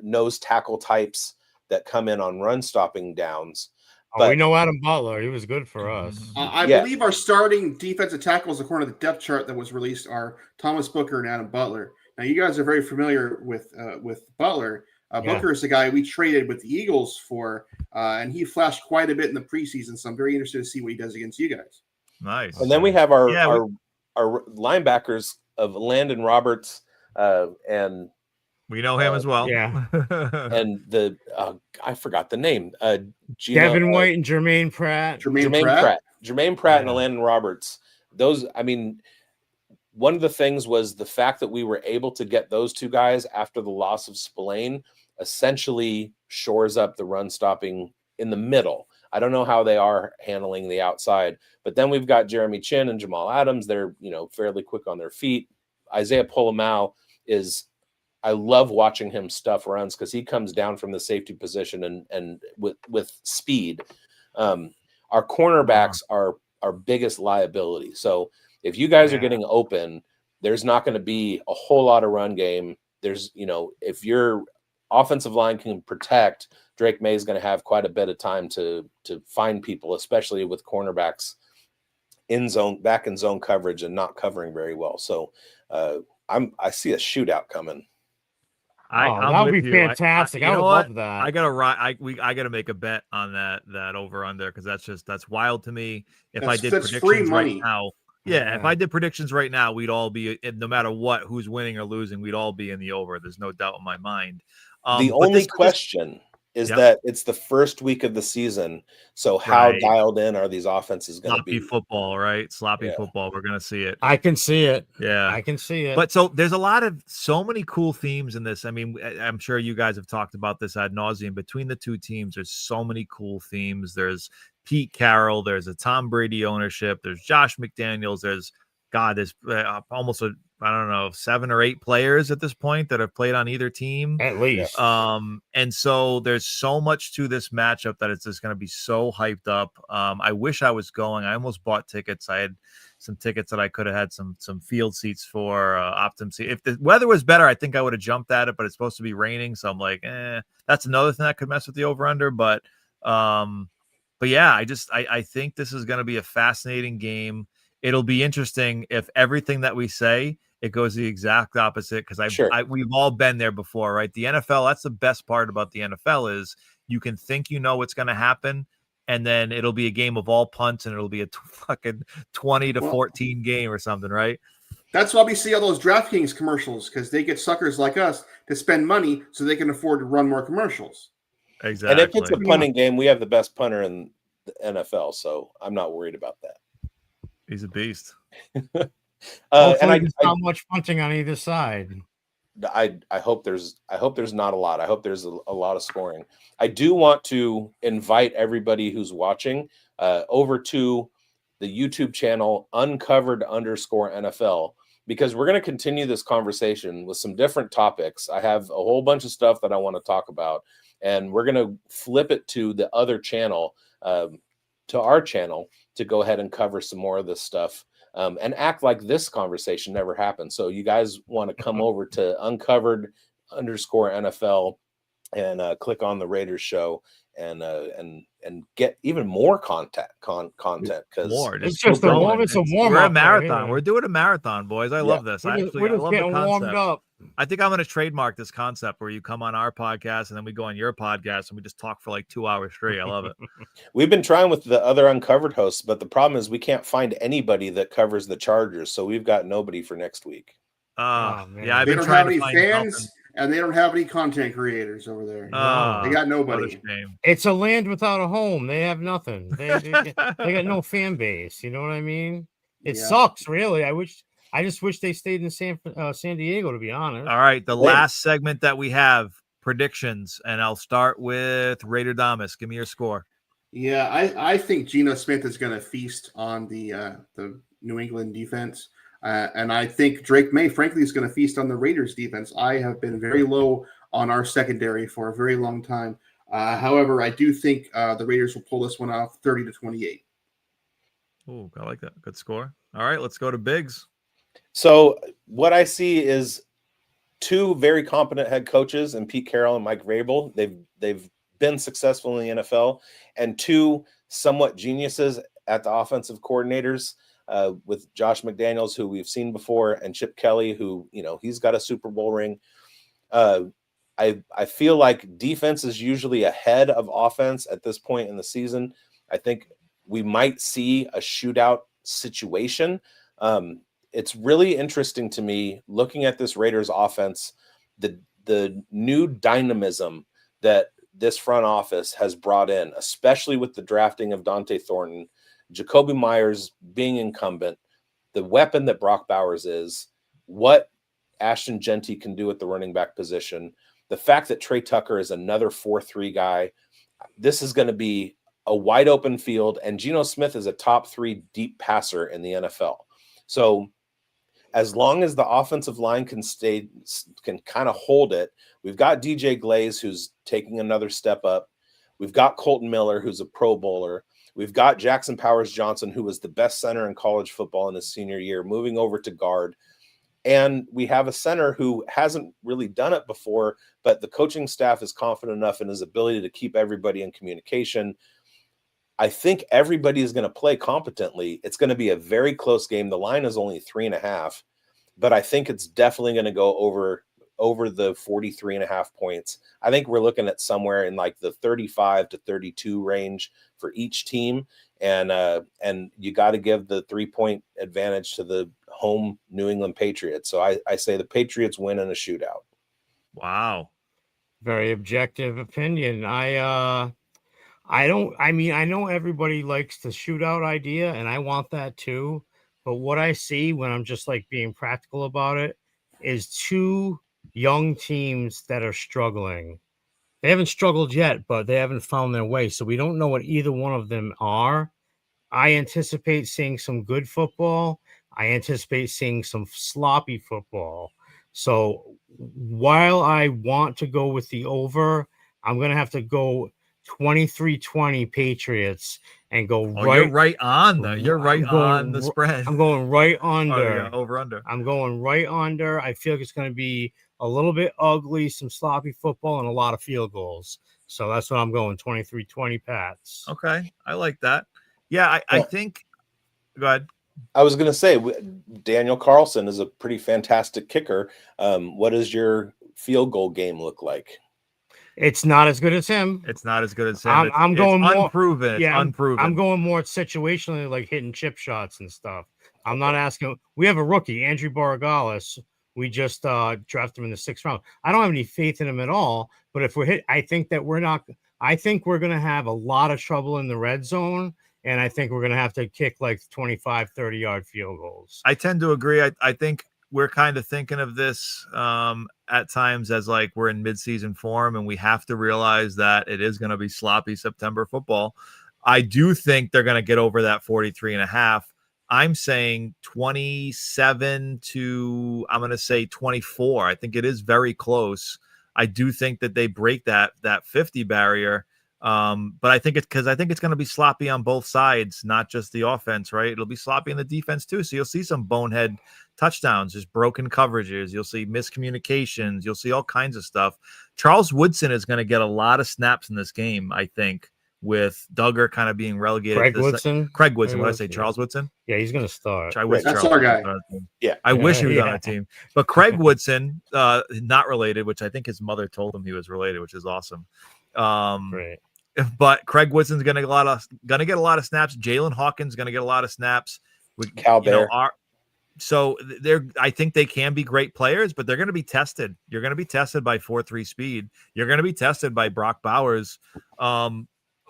nose tackle types that come in on run stopping downs. We know Adam Butler. He was good for us. I believe our starting defensive tackles, according to the depth chart that was released, are Thomas Booker and Adam Butler. Now, you guys are very familiar with Butler. Booker is the guy we traded with the Eagles for, and he flashed quite a bit in the preseason. So I'm very interested to see what he does against you guys. Nice. And then we have our linebackers of Landon Roberts, and we know him as well. Yeah. And I forgot the name. Devin White and Jermaine Pratt. Jermaine Pratt and Landon Roberts. Those, I mean, one of the things was the fact that we were able to get those two guys after the loss of Spillane essentially shores up the run stopping in the middle. I don't know how they are handling the outside, but then we've got Jeremy Chin and Jamal Adams. They're, fairly quick on their feet. Isaiah Polamalu I love watching him stuff runs because he comes down from the safety position and with speed. Our cornerbacks are our biggest liability. So if you guys are getting open, there's not going to be a whole lot of run game. There's, if your offensive line can protect, Drake May is going to have quite a bit of time to find people, especially with cornerbacks back in zone coverage and not covering very well. So I see a shootout coming. That would be fantastic. I would love that. I gotta make a bet on that over under, because that's wild to me. If I did predictions right now, if I did predictions right now, we'd all be, no matter what, who's winning or losing, we'd all be in the over. There's no doubt in my mind. The only question is that it's the first week of the season. So how dialed in are these offenses going to be? Sloppy football, right? Sloppy football. We're going to see it. I can see it. Yeah, I can see it. But so there's so many cool themes in this. I mean, I'm sure you guys have talked about this ad nauseum. Between the two teams, there's so many cool themes. There's Pete Carroll. There's a Tom Brady ownership. There's Josh McDaniels. There's almost 7 or 8 players at this point that have played on either team at least. And so there's so much to this matchup that it's just going to be so hyped up. I wish I was going. I almost bought tickets. I had some tickets that I could have had some field seats for Optum seat. If the weather was better, I think I would have jumped at it, but it's supposed to be raining. So I'm like, that's another thing that could mess with the over under. But yeah, I think this is going to be a fascinating game. It'll be interesting if everything that we say, it goes the exact opposite, because we've all been there before, right? The NFL, that's the best part about the NFL, is you can think what's going to happen, and then it'll be a game of all punts, and it'll be a fucking 20-14 game or something, right? That's why we see all those DraftKings commercials, because they get suckers like us to spend money so they can afford to run more commercials. Exactly. And if it's a punting game, we have the best punter in the NFL, so I'm not worried about that. He's a beast. Hopefully, And there's not much punching on either side. I hope there's not a lot. I hope there's a lot of scoring. I do want to invite everybody who's watching over to the YouTube channel Uncovered_NFL, because we're going to continue this conversation with some different topics. I have a whole bunch of stuff that I want to talk about, and we're going to flip it to the other channel, to our channel, to go ahead and cover some more of this stuff. And act like this conversation never happened. So you guys want to come over to Uncovered_NFL and click on the Raiders show and get even more content because it's just a warm. It's a warm. We're a marathon. We're doing a marathon, boys. I love this. We're just I getting love the warmed up. I think I'm going to trademark this concept where you come on our podcast and then we go on your podcast and we just talk for like 2 hours straight. I love it. We've been trying with the other Uncovered hosts, but the problem is we can't find anybody that covers the Chargers. So we've got nobody for next week. Yeah, they don't have any fans and they don't have any content creators over there. They got nobody. It's a land without a home. They have nothing. They got no fan base. You know what I mean? It sucks, really. I just wish they stayed in San Diego, to be honest. All right, the last segment that we have, predictions, and I'll start with Raiderdamus. Give me your score. Yeah, I think Geno Smith is going to feast on the New England defense, and I think Drake May, frankly, is going to feast on the Raiders defense. I have been very low on our secondary for a very long time. However, I do think the Raiders will pull this one off 30-28. Oh, I like that. Good score. All right, let's go to Bigz. So what I see is two very competent head coaches in Pete Carroll and Mike Vrabel. They've been successful in the NFL, and two somewhat geniuses at the offensive coordinators with Josh McDaniels, who we've seen before, and Chip Kelly, who, he's got a Super Bowl ring. I feel like defense is usually ahead of offense at this point in the season. I think we might see a shootout situation. It's really interesting to me looking at this Raiders offense, the new dynamism that this front office has brought in, especially with the drafting of Dante Thornton, Jacoby Myers being incumbent, the weapon that Brock Bowers is, what Ashton Genty can do at the running back position, the fact that Trey Tucker is another 4-3 guy. This is going to be a wide open field, and Geno Smith is a top 3 deep passer in the NFL. So as long as the offensive line can kind of hold it, we've got DJ Glaze, who's taking another step up. We've got Colton Miller, who's a Pro Bowler. We've got Jackson Powers Johnson, who was the best center in college football in his senior year, moving over to guard. And we have a center who hasn't really done it before, but the coaching staff is confident enough in his ability to keep everybody in communication. I think everybody is going to play competently. It's going to be a very close game. The line is only 3.5, but I think it's definitely going to go over the 43.5 points. I think we're looking at somewhere in like the 35 to 32 range for each team. And you got to give the 3-point advantage to the home New England Patriots. So I say the Patriots win in a shootout. Wow. Very objective opinion. I know everybody likes the shootout idea, and I want that too. But what I see when I'm just like being practical about it is two young teams that are struggling. They haven't struggled yet, but they haven't found their way. So we don't know what either one of them are. I anticipate seeing some good football. I anticipate seeing some sloppy football. So while I want to go with the over, I'm going to have to go 23-20 Patriots and go You're right on the spread. I'm going right under. Over under. I'm going right under. I feel like it's going to be a little bit ugly, some sloppy football, and a lot of field goals. So that's what I'm going, 23-20 Pats. Okay, I like that. Yeah, I think. Go ahead. I was going to say, Daniel Carlson is a pretty fantastic kicker. What does your field goal game look like? It's not as good as him. I'm going more unproven. Yeah, unproven. I'm going more situationally, like hitting chip shots and stuff. I'm not asking. We have a rookie, Andrew Borregales. We just drafted him in the 6th round. I don't have any faith in him at all. But if we're hit, I think we're going to have a lot of trouble in the red zone. and I think we're going to have to kick like 25, 30-yard field goals. I tend to agree. I think we're kind of thinking of this at times as like we're in midseason form, and we have to realize that it is going to be sloppy September football. I do think they're going to get over that 43.5. I'm saying 27 to, I'm going to say 24. I think it is very close. I do think that they break that 50 barrier. But I think it's because I think it's going to be sloppy on both sides, not just the offense, right? It'll be sloppy in the defense too. So you'll see some bonehead touchdowns, just broken coverages. You'll see miscommunications. You'll see all kinds of stuff. Charles Woodson is going to get a lot of snaps in this game, I think, with Duggar kind of being relegated. Craig Woodson. What did I say? Charles Woodson? Yeah, he's going to start. I wish That's Charles our guy. was on the team. Yeah. I wish he was on Yeah. our team. But Craig Woodson, not related, which I think his mother told him he was related, which is awesome. Right. But Craig Woodson's going to get a lot of snaps. Jalen Hawkins going to get a lot of snaps. Cal Bear. I think they can be great players, but they're going to be tested. You're going to be tested by 4.3 speed. You're going to be tested by Brock Bowers.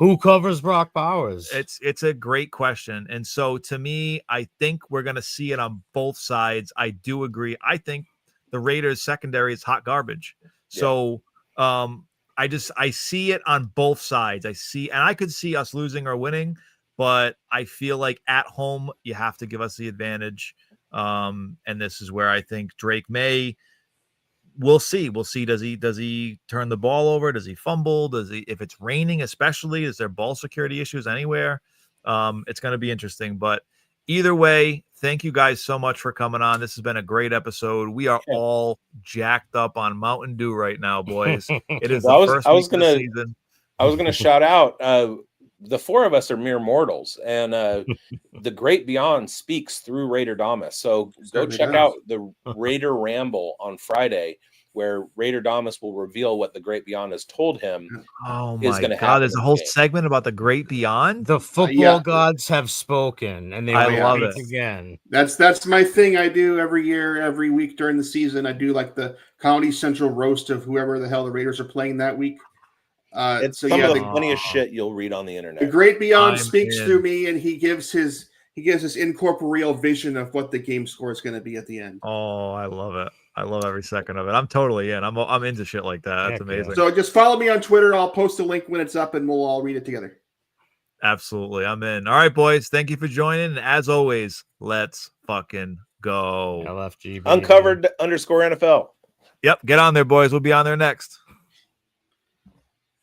Who covers Brock Bowers? It's a great question. And so to me, I think we're going to see it on both sides. I do agree. I think the Raiders secondary is hot garbage. Yeah. So I see it on both sides. And I could see us losing or winning, but I feel like at home, you have to give us the advantage. And this is where I think Drake May, we'll see. Does he turn the ball over? Does he fumble? If it's raining, especially, is there ball security issues anywhere? It's going to be interesting, but either way, thank you guys so much for coming on. This has been a great episode. We are all jacked up on Mountain Dew right now, boys. It is the first week of the season. I was gonna shout out. The four of us are mere mortals, and the great beyond speaks through Raiderdamus. So go check out the Raider Ramble on Friday, where Raiderdamus will reveal what the great beyond has told him. Oh is my gonna God! happen There's a in whole the game. segment about the great beyond. The football gods have spoken, and they I will love speak it. again. That's my thing. I do every year, every week during the season. I do like the Comedy Central roast of whoever the hell the Raiders are playing that week. It's So some yeah, of the the funniest shit you'll read on the internet. great beyond I'm speaks in. through me, and he gives his incorporeal vision of what the game score is going to be at the end. Oh, I love it. I love every second of it. I'm totally in. I'm into shit like that. That's Heck yeah. amazing. So just follow me on Twitter. I'll post a link when it's up, and we'll all read it together. Absolutely. I'm in. All right, boys. Thank you for joining. And as always, let's fucking go. LFG baby. Uncovered _NFL. Yep. Get on there, boys. We'll be on there next.